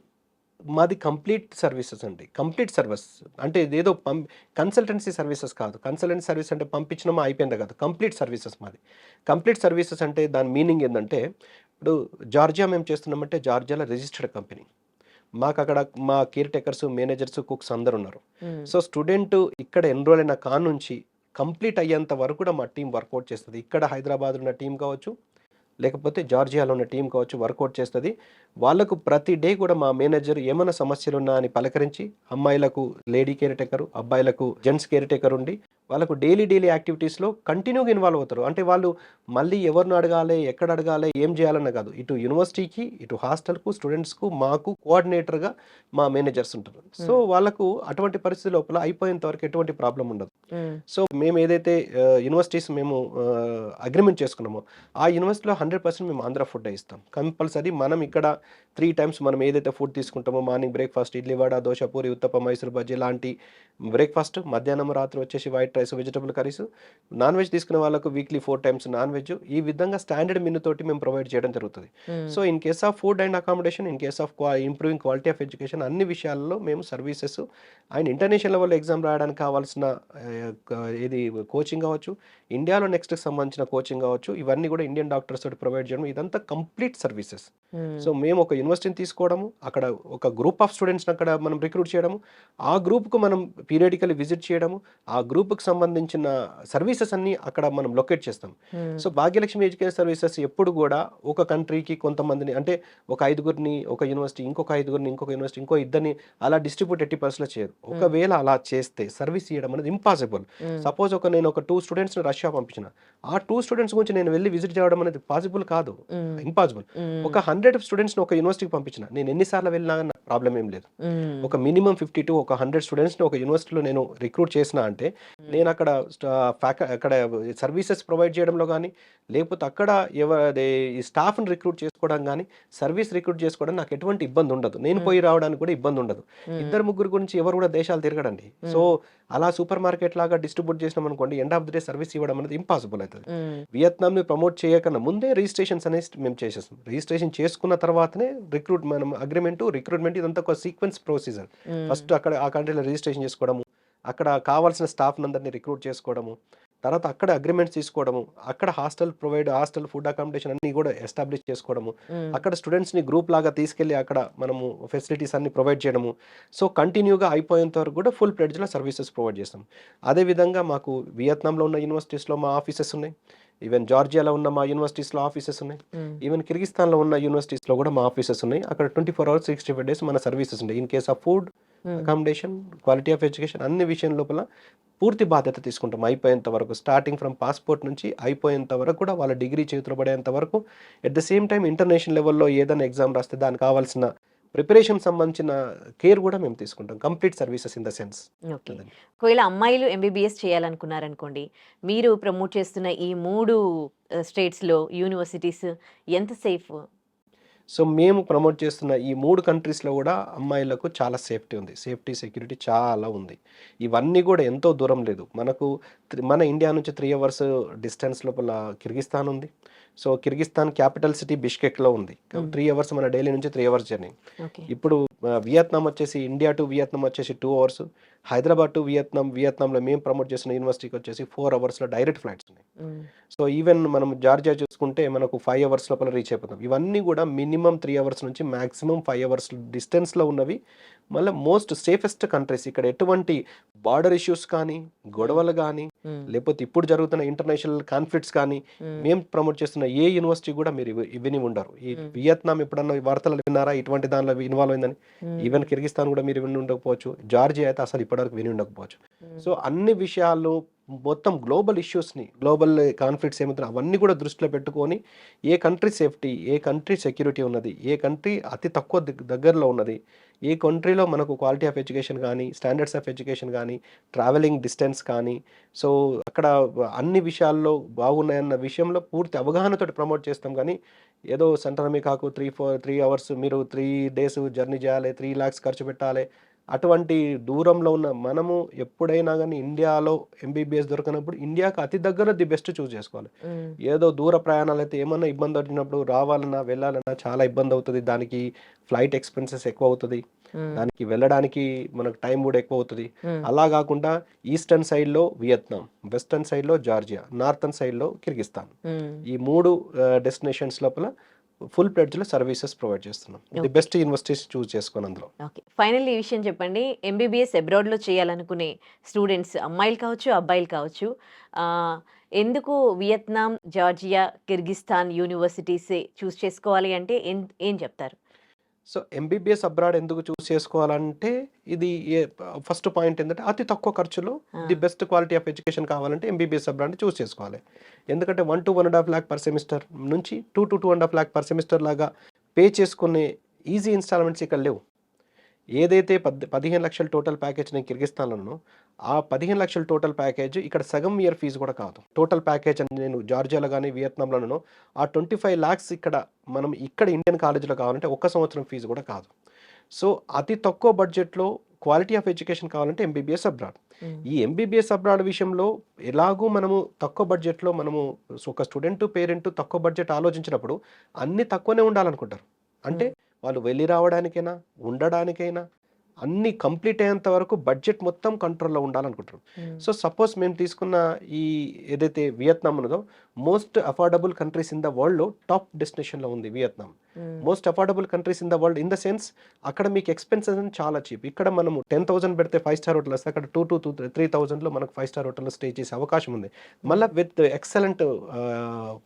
Speaker 2: మాది కంప్లీట్ సర్వీసెస్ అండి. కంప్లీట్ సర్వీస్ అంటే ఇదేదో కన్సల్టెన్సీ సర్వీసెస్ కాదు. కన్సల్టెన్సీ సర్వీస్ అంటే పంపించినమా అయిపోయిందా కాదు, కంప్లీట్ సర్వీసెస్ మాది. కంప్లీట్ సర్వీసెస్ అంటే దాని మీనింగ్ ఏంటంటే, ఇప్పుడు జార్జియా మేము చేస్తున్నామంటే జార్జియాలో రిజిస్టర్డ్ కంపెనీ. మాకు అక్కడ మా కేర్ టేకర్స్, మేనేజర్స్, కుక్స్ అందరు ఉన్నారు. సో స్టూడెంట్ ఇక్కడ ఎన్రోల్ అయిన నుంచి కంప్లీట్ అయ్యేంత వరకు కూడా మా టీం వర్కౌట్ చేస్తుంది. ఇక్కడ హైదరాబాద్ ఉన్న టీం కావచ్చు, లేకపోతే జార్జియాలో ఉన్న టీం కావచ్చు, వర్కౌట్ చేస్తుంది. వాళ్ళకు ప్రతి డే కూడా మా మేనేజర్ ఏమైనా సమస్యలు ఉన్నా అని పలకరించి, అమ్మాయిలకు లేడీ కేర్ టేకర్, అబ్బాయిలకు జెంట్స్ కేర్ టేకర్ ఉండి వాళ్ళకు డైలీ యాక్టివిటీస్లో కంటిన్యూగా ఇన్వాల్వ్ అవుతారు. అంటే వాళ్ళు మళ్ళీ ఎవరిని అడగాలి, ఎక్కడ అడగాలి, ఏం చేయాలన్న కాదు. ఇటు యూనివర్సిటీకి, ఇటు హాస్టల్కు, స్టూడెంట్స్కు, మాకు కోఆర్డినేటర్గా మా మేనేజర్స్ ఉంటారు. సో వాళ్ళకు అటువంటి పరిస్థితి లోపల అయిపోయేంత వరకు ఎటువంటి ప్రాబ్లం ఉండదు. సో మేము ఏదైతే యూనివర్సిటీస్ మేము అగ్రిమెంట్ చేసుకున్నామో ఆ యూనివర్సిటీలో 100% మేము ఆంధ్ర ఫుడ్ ఇస్తాం కంపల్సరీ. మనం ఇక్కడ 3 times మనం ఏదైతే ఫుడ్ తీసుకుంటామో, మార్నింగ్ బ్రేక్ఫాస్ట్ ఇడ్లీ, వడ, దోశ, పూరి, ఉత్తప్ప, మైసూర్ బజ్జీ లాంటి బ్రేక్ఫాస్ట్, మధ్యాహ్నం, రాత్రి వచ్చేసి white rice, vegetable curries, non veg తీసుకునే వాళ్ళకు వీక్లీ 4 times నాన్ వెజ్. ఈ విధంగా స్టాండర్డ్ మెనూ తోటి మేము ప్రొవైడ్ చేయడం జరుగుతుంది. So in case of food and accommodation, in case of improving quality of education, అన్ని విషయాల్లో మేము services and international level exam రాయడానికి కావాల్సిన ఇది కోచింగ్ కావచ్చు, ఇండియాలో నెక్స్ట్కి సంబంధించిన కోచింగ్ కావచ్చు, ఇవన్నీ కూడా ఇండియన్ డాక్టర్స్ తోటి ప్రొవైడ్ చేయడం, ఇదంతా కంప్లీట్ సర్వీసెస్. సో మేము ఒక యూనివర్సిటీని తీసుకోవడము, అక్కడ ఒక గ్రూప్ ఆఫ్ స్టూడెంట్స్ని అక్కడ మనం రిక్రూట్ చేయడము, ఆ గ్రూప్కు మనం పీరియడికల్లీ విజిట్ చేయడము, ఆ గ్రూప్కి సంబంధించిన సర్వీసెస్ అన్ని అక్కడ మనం లొకేట్ చేస్తాం. సో భాగ్యలక్ష్మి ఎడ్యుకేషన్ సర్వీసెస్ ఎప్పుడు కూడా ఒక కంట్రీకి కొంతమందిని, అంటే ఒక 5గురిని ఒక యూనివర్సిటీ, ఇంకొక 5గురిని ఇంకొక యూనివర్సిటీ, ఇంకో 2 అలా డిస్ట్రిబ్యూట్ 80% చేయరు. ఒకవేళ అలా చేస్తే సర్వీస్ ఇవ్వడం అనేది ఇంపాసిబుల్. సపోజ్ నేను ఒక 2 స్టూడెంట్స్ని రష్యా పంపించిన, ఆ 2 స్టూడెంట్స్ గురించి నేను వెళ్ళి విజిట్ చేయడం అనేది పాసిబుల్ కాదు, ఇంపాసిబుల్. ఒక 100 స్టూడెంట్స్ని ఒక యూనివర్సిటీకి పంపించిన, నేను ఎన్నిసార్లు వెళ్ళినా నాకు ప్రాబ్లం ఏం లేదు. ఒక మినిమం 50 to 100 స్టూడెంట్స్ని ఒక యూనివర్సిటీలో నేను రిక్రూట్ చేసిన అంటే, నేను అక్కడ అక్కడ సర్వీసెస్ ప్రొవైడ్ చేయడంలో కానీ, లేకపోతే అక్కడ ఈ స్టాఫ్ని రిక్రూట్ చేసుకోవడం కానీ, సర్వీస్ రిక్రూట్ చేసుకోవడం నాకు ఎటువంటి ఇబ్బంది ఉండదు. నేను పోయి రావడానికి కూడా ఇబ్బంది ఉండదు. 2-3 గురించి ఎవరు కూడా దేశాలు తిరగడండి. సో అలా సూపర్ మార్కెట్ లాగా డిస్ట్రిబ్యూట్ చేసినాం అనుకోండి, end of the day service ఇవ్వడం అనేది ఇంపాసిబుల్ అవుతుంది. వియత్నాంని ప్రమోట్ చేయకన్నా ముందే రిజిస్ట్రేషన్స్ అనేది మేము చేసేస్తాం. రిజిస్ట్రేషన్ చేసుకున్న తర్వాతనే మనం రిక్రూట్మెంట్ ఇదంతా ఒక సీక్వెన్స్ ప్రొసీజర్. ఫస్ట్ అక్కడ ఆ కంట్రీలో రిజిస్ట్రేషన్ చేసుకోవడము, అక్కడ కావాల్సిన స్టాఫ్ అందరినీ రిక్రూట్ చేసుకోవడము, తర్వాత అక్కడ అగ్రిమెంట్స్ తీసుకోవడము, అక్కడ హాస్టల్ ఫుడ్ అకామిడేషన్ అన్నీ కూడా ఎస్టాబ్లిష్ చేసుకోవడము,
Speaker 1: హ్మ్.
Speaker 2: అక్కడ స్టూడెంట్స్ని గ్రూప్ లాగా తీసుకెళ్ళి అక్కడ మనము ఫెసిలిటీస్ అన్ని ప్రొవైడ్ చేయడము. సో కంటిన్యూగా అయిపోయేంత వరకు కూడా ఫుల్ ప్లెడ్జ్లో సర్వీసెస్ ప్రొవైడ్ చేస్తాం. అదేవిధంగా మాకు వియత్నాంలో ఉన్న యూనివర్సిటీస్లో మా ఆఫీసెస్ ఉన్నాయి. ఈవెన్ జార్జియాలో ఉన్న మా యూనివర్సిటీస్లో ఆఫీసెస్ ఉన్నాయి.
Speaker 1: హ్మ్.
Speaker 2: ఈవెన్ కిర్గిస్తాన్లో ఉన్న యూనివర్సిటీస్లో కూడా మా ఆఫీసెస్ ఉన్నాయి. అక్కడ 24 అవర్స్ 65 డేస్ మన సర్వీసెస్ ఉంటాయి. ఇన్ కేస్ ఆఫ్ ఫుడ్,
Speaker 1: హ్మ్.
Speaker 2: అకామిడేషన్, క్వాలిటీ ఆఫ్ ఎడ్యుకేషన్ అన్ని విషయం లోపల పూర్తి బాధ్యత తీసుకుంటాం అయిపోయేంత వరకు. స్టార్టింగ్ ఫ్రమ్ పాస్‌పోర్ట్ నుంచి అయిపోయేంత వరకు కూడా వాళ్ళ డిగ్రీ చేతిలో పడేంత వరకు. At the same time international లెవెల్‌లో ఏదైనా ఎగ్జామ్ రాస్తే దానికి కావాల్సిన ప్రిపరేషన్ సంబంధించిన కేర్ కూడా మేము తీసుకుంటాం. Complete services in the sense.
Speaker 1: Okay.
Speaker 2: అదండి.
Speaker 1: ఒకవేళ అమ్మాయిలు ఎంబీబీఎస్ చేయాలనుకున్నారనుకోండి, మీరు ప్రమోట్ చేస్తున్న ఈ 3 స్టేట్స్‌లో యూనివర్సిటీస్ ఎంత సేఫ్?
Speaker 2: సో మేము ప్రమోట్ చేస్తున్న ఈ 3 కంట్రీస్‌లో గూడా అమ్మాయిలకు చాలా సేఫ్టీ ఉంది. సేఫ్టీ, సెక్యూరిటీ చాలా ఉంది. ఇవన్నీ గూడా ఎంతో దూరం లేదు. మనకు మన ఇండియా నుంచి 3 అవర్స్ డిస్టెన్స్ లోపల కిర్గిస్తాన్ ఉంది. సో కిర్గిస్తాన్ క్యాపిటల్ సిటీ బిష్కెక్‌లో ఉంది.
Speaker 1: హ్మ్.
Speaker 2: 3 అవర్స్ మన ఢిల్లీ నుంచి 3 అవర్స్ జర్నీ.
Speaker 1: ఓకే.
Speaker 2: ఇప్పుడు వియత్నాం వచ్చేసి ఇండియా టు వియత్నాం వచ్చేసి 2 అవర్స్. హైదరాబాద్ టు వియత్నాం, వియత్నాంలో మేము ప్రమోట్ చేసిన యూనివర్సిటీకి వచ్చేసి 4 అవర్స్‌లో డైరెక్ట్ ఫ్లైట్స్ ఉన్నాయి.
Speaker 1: హ్మ్.
Speaker 2: సో ఈవెన్ మనం జార్జియా చూసుకుంటే మనకు 5 అవర్స్ లోపల రీచ్ అయిపోతాం. ఇవన్నీ కూడా మినిమమ్ 3 అవర్స్ నుంచి మాక్సిమం 5 అవర్స్ డిస్టెన్స్‌లో ఉన్నవి. మళ్ళా మోస్ట్ సేఫెస్ట్ కంట్రీస్. ఇక్కడ ఎటువంటి బార్డర్ ఇష్యూస్ కానీ,
Speaker 1: హ్మ్.
Speaker 2: గొడవలు గానీ,
Speaker 1: హ్మ్.
Speaker 2: లేకపోతే ఇప్పుడు జరుగుతున్న ఇంటర్నేషనల్ కాన్‌ఫ్లిక్ట్స్ కానీ,
Speaker 1: హ్మ్.
Speaker 2: మేము ప్రమోట్ చేస్తున్న ఏ యూనివర్సిటీ కూడా మీరు విని ఉండరు. ఈ
Speaker 1: హ్మ్.
Speaker 2: వియత్నాం ఎప్పుడన్నా వార్తలు విన్నారా ఇటువంటి దానిలో ఇన్వాల్వ్ అయిందని?
Speaker 1: హ్మ్.
Speaker 2: ఈవెన్ కిర్గిస్తాన్ కూడా మీరు విని ఉండకపోవచ్చు. జార్జియా అయితే అసలు ఇప్పటివరకు విని ఉండకపోవచ్చు.
Speaker 1: హ్మ్.
Speaker 2: సో అన్ని విషయాలు మొత్తం గ్లోబల్ కాన్ఫ్లిక్ట్స్ ఏమవుతున్నాయి అవన్నీ కూడా దృష్టిలో పెట్టుకొని ఏ కంట్రీ సేఫ్టీ, ఏ కంట్రీ సెక్యూరిటీ ఉన్నది, ఏ కంట్రీ అతి తక్కువ దగ్గరలో ఉన్నది, ఏ కంట్రీలో మనకు క్వాలిటీ ఆఫ్ ఎడ్యుకేషన్ కానీ, స్టాండర్డ్స్ ఆఫ్ ఎడ్యుకేషన్ కానీ, ట్రావెలింగ్ డిస్టెన్స్ కానీ, సో అక్కడ అన్ని విషయాల్లో బాగున్నాయన్న విషయంలో పూర్తి అవగాహనతోటి ప్రమోట్ చేస్తాం. కానీ ఏదో సెంటర్ మీ కాకు 3 అవర్స్ మీరు 3 డేస్ జర్నీ చేయాలి, 3 lakhs ఖర్చు పెట్టాలి. అటువంటి దూరంలో ఉన్న మనము ఎప్పుడైనా గానీ ఇండియాలో ఎంబీబీఎస్ దొరకనప్పుడు ఇండియాకి అతి దగ్గర ది బెస్ట్ చూజ్ చేసుకోవాలి.
Speaker 1: హ్మ్.
Speaker 2: ఏదో దూర ప్రయాణాలైతే ఏమన్నా ఇబ్బంది వచ్చినప్పుడు రావాలన్నా, వెళ్ళాలన్నా చాలా ఇబ్బందవుతది. దానికి ఫ్లైట్ ఎక్స్‌పెన్సెస్ ఎక్కువవుతది.
Speaker 1: హ్మ్.
Speaker 2: దానికి వెళ్ళడానికి మనకు టైం గూడా ఎక్కువవుతది.
Speaker 1: హ్మ్.
Speaker 2: అలా గాకుండా ఈస్టర్న్ సైడ్‌లో వియత్నాం, వెస్టర్న్ సైడ్‌లో జార్జియా, నార్థన్ సైడ్‌లో కిర్గిస్తాన్.
Speaker 1: హ్మ్.
Speaker 2: ఈ 3 డెస్టినేషన్స్ లోపల ఫుల్ ప్లెడ్జ్‌లో సర్వీసెస్ ప్రొవైడ్ చేస్తున్నాం. The
Speaker 1: okay.
Speaker 2: Best universities choose చేసుకొని అందులో.
Speaker 1: ఓకే. ఫైనల్లీ ఈ విషయం చెప్పండి. ఎంబీబీఎస్ అబ్రాడ్‌లో చేయాలనుకునే స్టూడెంట్స్ అమ్మాయిలు కావచ్చు, అబ్బాయిలు కావచ్చు. ఆహ్, ఎందుకు వియత్నాం, జార్జియా, కిర్గిస్తాన్ యూనివర్సిటీసే చూజ్ చేసుకోవాలి అంటే ఏం చెప్తారు?
Speaker 2: సో, ఎంబీబీఎస్ అబ్రాడ్ ఎందుకు చూస్ చేసుకోవాలంటే, ఇది ఫస్ట్ పాయింట్ ఏందంటే, అతి తక్కువ ఖర్చులో
Speaker 1: ఆ!
Speaker 2: The best quality of education కావాలంటే ఎంబీబీఎస్ అబ్రాడ్‌ని చూస్ చేసుకోవాలి. ఎందుకంటే 1-1.5 లాక్ పర్ సెమిస్టర్ నుంచి 2-2.5 లాక్ పర్ సెమిస్టర్ లాగా పే చేసుకునే ఈజీ ఇన్‌స్టాల్‌మెంట్స్ ఇక్కడ లేవు. ఏదైతే 15,00,000 టోటల్ ప్యాకేజ్ నేను కిర్గిస్తాన్‌లో ఉన్నానో, ఆ 15,00,000 టోటల్ ప్యాకేజ్ ఇక్కడ సగం ఇయర్ ఫీస్ కూడా కాదు. టోటల్ ప్యాకేజ్ అని నేను జార్జియాలో గాని, వియత్నాంలోనో ఆ 25,00,000 ఇక్కడ మనం ఇక్కడ ఇండియన్ కాలేజ్‌లో కావాలంటే ఒక్క సంవత్సరం ఫీజు కూడా కాదు. సో, అతి తక్కువ బడ్జెట్‌లో క్వాలిటీ ఆఫ్ ఎడ్యుకేషన్ కావాలంటే ఎంబీబీఎస్ అబ్రాడ్.
Speaker 1: హ్మ్.
Speaker 2: ఈ ఎంబీబీఎస్ అబ్రాడ్ విషయంలో ఎలాగూ మనము తక్కువ బడ్జెట్‌లో మనము ఒక స్టూడెంట్, పేరెంట్ తక్కువ బడ్జెట్ ఆలోచించినప్పుడు అన్నీ తక్కువనే ఉండాలనుకుంటారు. అంటే
Speaker 1: హ్మ్.
Speaker 2: వాళ్ళు వెళ్ళి రావడానికైనా, ఉండడానికైనా అన్నీ కంప్లీట్ అయ్యేంత వరకు బడ్జెట్ మొత్తం కంట్రోల్‌లో ఉండాలనుకుంటారు.
Speaker 1: హ్మ్.
Speaker 2: సో, సపోజ్ మేము తీసుకున్న ఈ ఏదైతే వియత్నాం ఉన్నదో most affordable countries in the వరల్డ్‌లో టాప్ డెస్టినేషన్‌లో ఉంది వియత్నాం.
Speaker 1: హ్మ్.
Speaker 2: Most affordable countries in the world in the sense అక్కడ మీకు ఎక్స్‌పెన్సెస్ అని చాలా చీప్. ఇక్కడ మనము 10,000 పెడితే 5 స్టార్ హోటల్ వస్తే అక్కడ 2-3,000లో మనకు 5 స్టార్ హోటల్‌లో స్టే చేసే అవకాశం ఉంది. మళ్ళా
Speaker 1: హ్మ్.
Speaker 2: విత్ ఎక్సలెంట్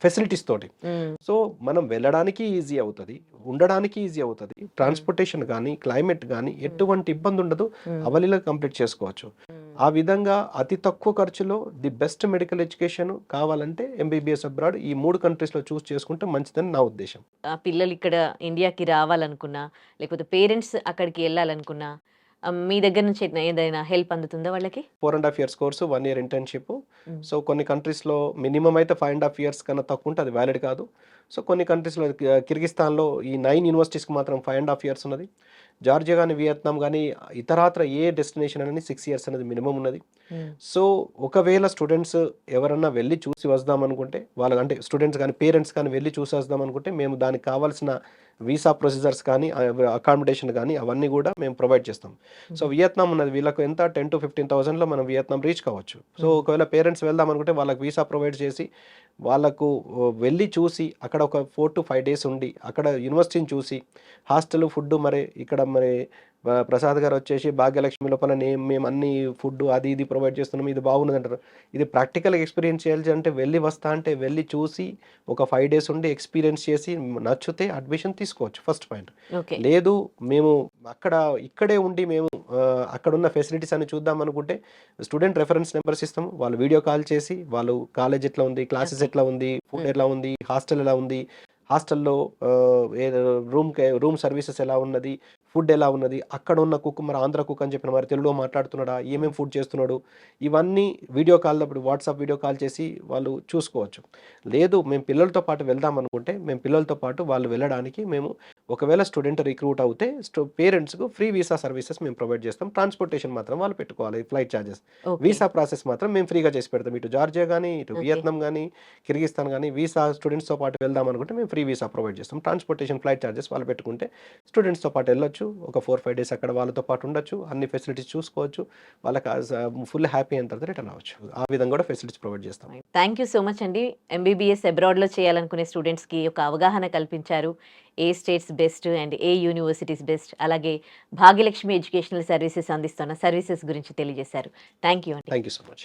Speaker 2: ఫెసిలిటీస్ తోటి.
Speaker 1: హ్మ్.
Speaker 2: సో, మనం వెళ్ళడానికి ఈజీ అవుతది. ఉండడానికి ఈజీ అవుతది.
Speaker 1: హ్మ్.
Speaker 2: ట్రాన్స్‌పోర్టేషన్ గానీ, క్లైమేట్ గానీ
Speaker 1: హ్మ్.
Speaker 2: ఎటువంటి ఇబ్బందుండదు.
Speaker 1: హ్మ్.
Speaker 2: అవలీలగా కంప్లీట్ చేసుకోవచ్చు.
Speaker 1: హ్మ్.
Speaker 2: ఆ విధంగా అతి తక్కువ ఖర్చులో ది బెస్ట్ మెడికల్ ఎడ్యుకేషన్ కావాలంటే ఎంబీబీఎస్ అబ్రాడ్ ఈ 3 కంట్రీస్‌లో చూజ్ చేసుకుంటే మంచిదని నా ఉద్దేశ్యం.
Speaker 1: పిల్లలు ఇక్కడ ఇండియాకి రావాలనుకున్నా, లేకపోతే పేరెంట్స్ అక్కడికి ఎళ్ళాలనుకున్నా, మీ దగ్గర నుంచి ఏదైనా హెల్ప్ అందుతుందా వాళ్ళకి?
Speaker 2: 4 ½ ఇయర్స్ కోర్సు, 1 ఇయర్ ఇంటర్న్‌షిప్.
Speaker 1: హ్మ్.
Speaker 2: సో, కొన్ని కంట్రీస్‌లో మినిమమ్ అయితే 5 ½ ఇయర్స్ కన్నా తక్కువ ఉంటే అది వాలిడ్ కాదు. సో, కొన్ని కంట్రీస్‌లో కిర్గిస్తాన్‌లో ఈ 9 యూనివర్సిటీస్‌కి మాత్రం 5 ½ ఇయర్స్ ఉన్నది. జార్జియా కానీ వియత్నాం కానీ ఇతరాత్ర ఏ డెస్టినేషన్ అనేది 6 ఇయర్స్ అనేది మినిమం ఉన్నది. సో ఒకవేళ స్టూడెంట్స్ ఎవరన్నా వెళ్ళి చూసి వద్దాం అనుకుంటే వాళ్ళ అంటే స్టూడెంట్స్ కానీ పేరెంట్స్ కానీ వెళ్ళి చూసి వద్దాం అనుకుంటే మేము దానికి కావాల్సిన వీసా ప్రొసీజర్స్ కానీ అకామిడేషన్ కానీ అవన్నీ కూడా మేము ప్రొవైడ్ చేస్తాం. సో వియత్నాం ఉన్నది వీళ్ళకు ఎంత 10 to 15,000లో మనం వియత్నాం రీచ్ కావచ్చు. సో ఒకవేళ పేరెంట్స్ వెళ్దాం అనుకుంటే వాళ్ళకి వీసా ప్రొవైడ్ చేసి వాళ్ళకు వెళ్ళి చూసి అక్కడ ఒక 4 to 5 days ఉండి అక్కడ యూనివర్సిటీని చూసి హాస్టల్ ఫుడ్ మరి ఇక్కడ మరి ప్రసాద్ గారు వచ్చేసి భాగ్యలక్ష్మి లోపల మేము అన్ని ఫుడ్ అది ఇది ప్రొవైడ్ చేస్తున్నాం ఇది బాగున్నది అంటారు. ఇది ప్రాక్టికల్గా ఎక్స్పీరియన్స్ చేయాలి అంటే వెళ్ళి వస్తా అంటే వెళ్ళి చూసి ఒక 5 days ఉండి ఎక్స్పీరియన్స్ చేసి నచ్చితే అడ్మిషన్ తీసుకోవచ్చు ఫస్ట్ పాయింట్.
Speaker 1: ఓకే.
Speaker 2: లేదు మేము ఇక్కడే ఉండి మేము అక్కడ ఉన్న ఫెసిలిటీస్ అని చూద్దాం అనుకుంటే స్టూడెంట్ రెఫరెన్స్ నెంబర్స్ ఇస్తాము. వాళ్ళు వీడియో కాల్ చేసి వాళ్ళు కాలేజ్ ఎట్లా ఉంది, క్లాసెస్ ఎట్లా ఉంది, ఫుడ్ ఎలా ఉంది, హాస్టల్ ఎలా ఉంది, హాస్టల్లో రూమ్ సర్వీసెస్ ఎలా ఉన్నది, ఫుడ్ ఎలా ఉన్నది, అక్కడ ఉన్న కుక్ మరి ఆంధ్ర కుక్ అని చెప్పిన మరి తెలుగులో మాట్లాడుతున్నాడా, ఏమేమి ఫుడ్ చేస్తున్నాడు, ఇవన్నీ వీడియో కాల్ అప్పుడు వాట్సాప్ వీడియో కాల్ చేసి వాళ్ళు చూసుకోవచ్చు. లేదు మేము పిల్లలతో పాటు వెళ్దాం అనుకుంటే మేము పిల్లలతో పాటు వాళ్ళు వెళ్ళడానికి మేము ఒకవేళ స్టూడెంట్ రిక్రూట్ అవుతే పేరెంట్స్కు ఫ్రీ వీసా సర్వీసెస్ మేము ప్రొవైడ్ చేస్తాం. ట్రాన్స్పోర్టేషన్ మాత్రం వాళ్ళు పెట్టుకోవాలి, ఫ్లైట్ ఛార్జెస్. వీసా ప్రాసెస్ మాత్రం మేము ఫ్రీగా చేసి పెడతాం. ఇటు జార్జియా కానీ ఇటు వియత్నాం కానీ కిర్గిస్తాన్ కానీ వీసా స్టూడెంట్స్తో పాటు వెళ్దాం అనుకుంటే మేము ఫ్రీ వీసా ప్రొవైడ్ చేస్తాం. ట్రాన్స్పోర్టేషన్ ఫ్లైట్ ఛార్జెస్ వాళ్ళు పెట్టుకుంటే స్టూడెంట్స్తో పాటు వెళ్ళొచ్చు, ఒక 4-5 days అక్కడ వాళ్ళతో పాటు ఉండొచ్చు, అన్ని ఫెసిలిటీస్ చూసుకోవచ్చు, వాళ్ళకి ఫుల్ హ్యాపీ అయిన తర్వాత రిటర్న్ అవ్వచ్చు. ఆ విధంగా కూడా ఫెసిలిటీస్ ప్రొవైడ్ చేస్తాం.
Speaker 1: థ్యాంక్ యూ సో మచ్ అండి. ఎంబీబీఎస్ అబ్రాడ్లో చేయాలనుకునే స్టూడెంట్స్కి ఒక అవగాహన కల్పించారు. ఏ స్టేట్స్ బెస్ట్ అండ్ ఏ యూనివర్సిటీస్ బెస్ట్, అలాగే భాగ్యలక్ష్మి ఎడ్యుకేషనల్ సర్వీసెస్ అందిస్తున్న సర్వీసెస్ గురించి తెలియజేశారు. థ్యాంక్ యూ అండి.
Speaker 2: Thank you so much.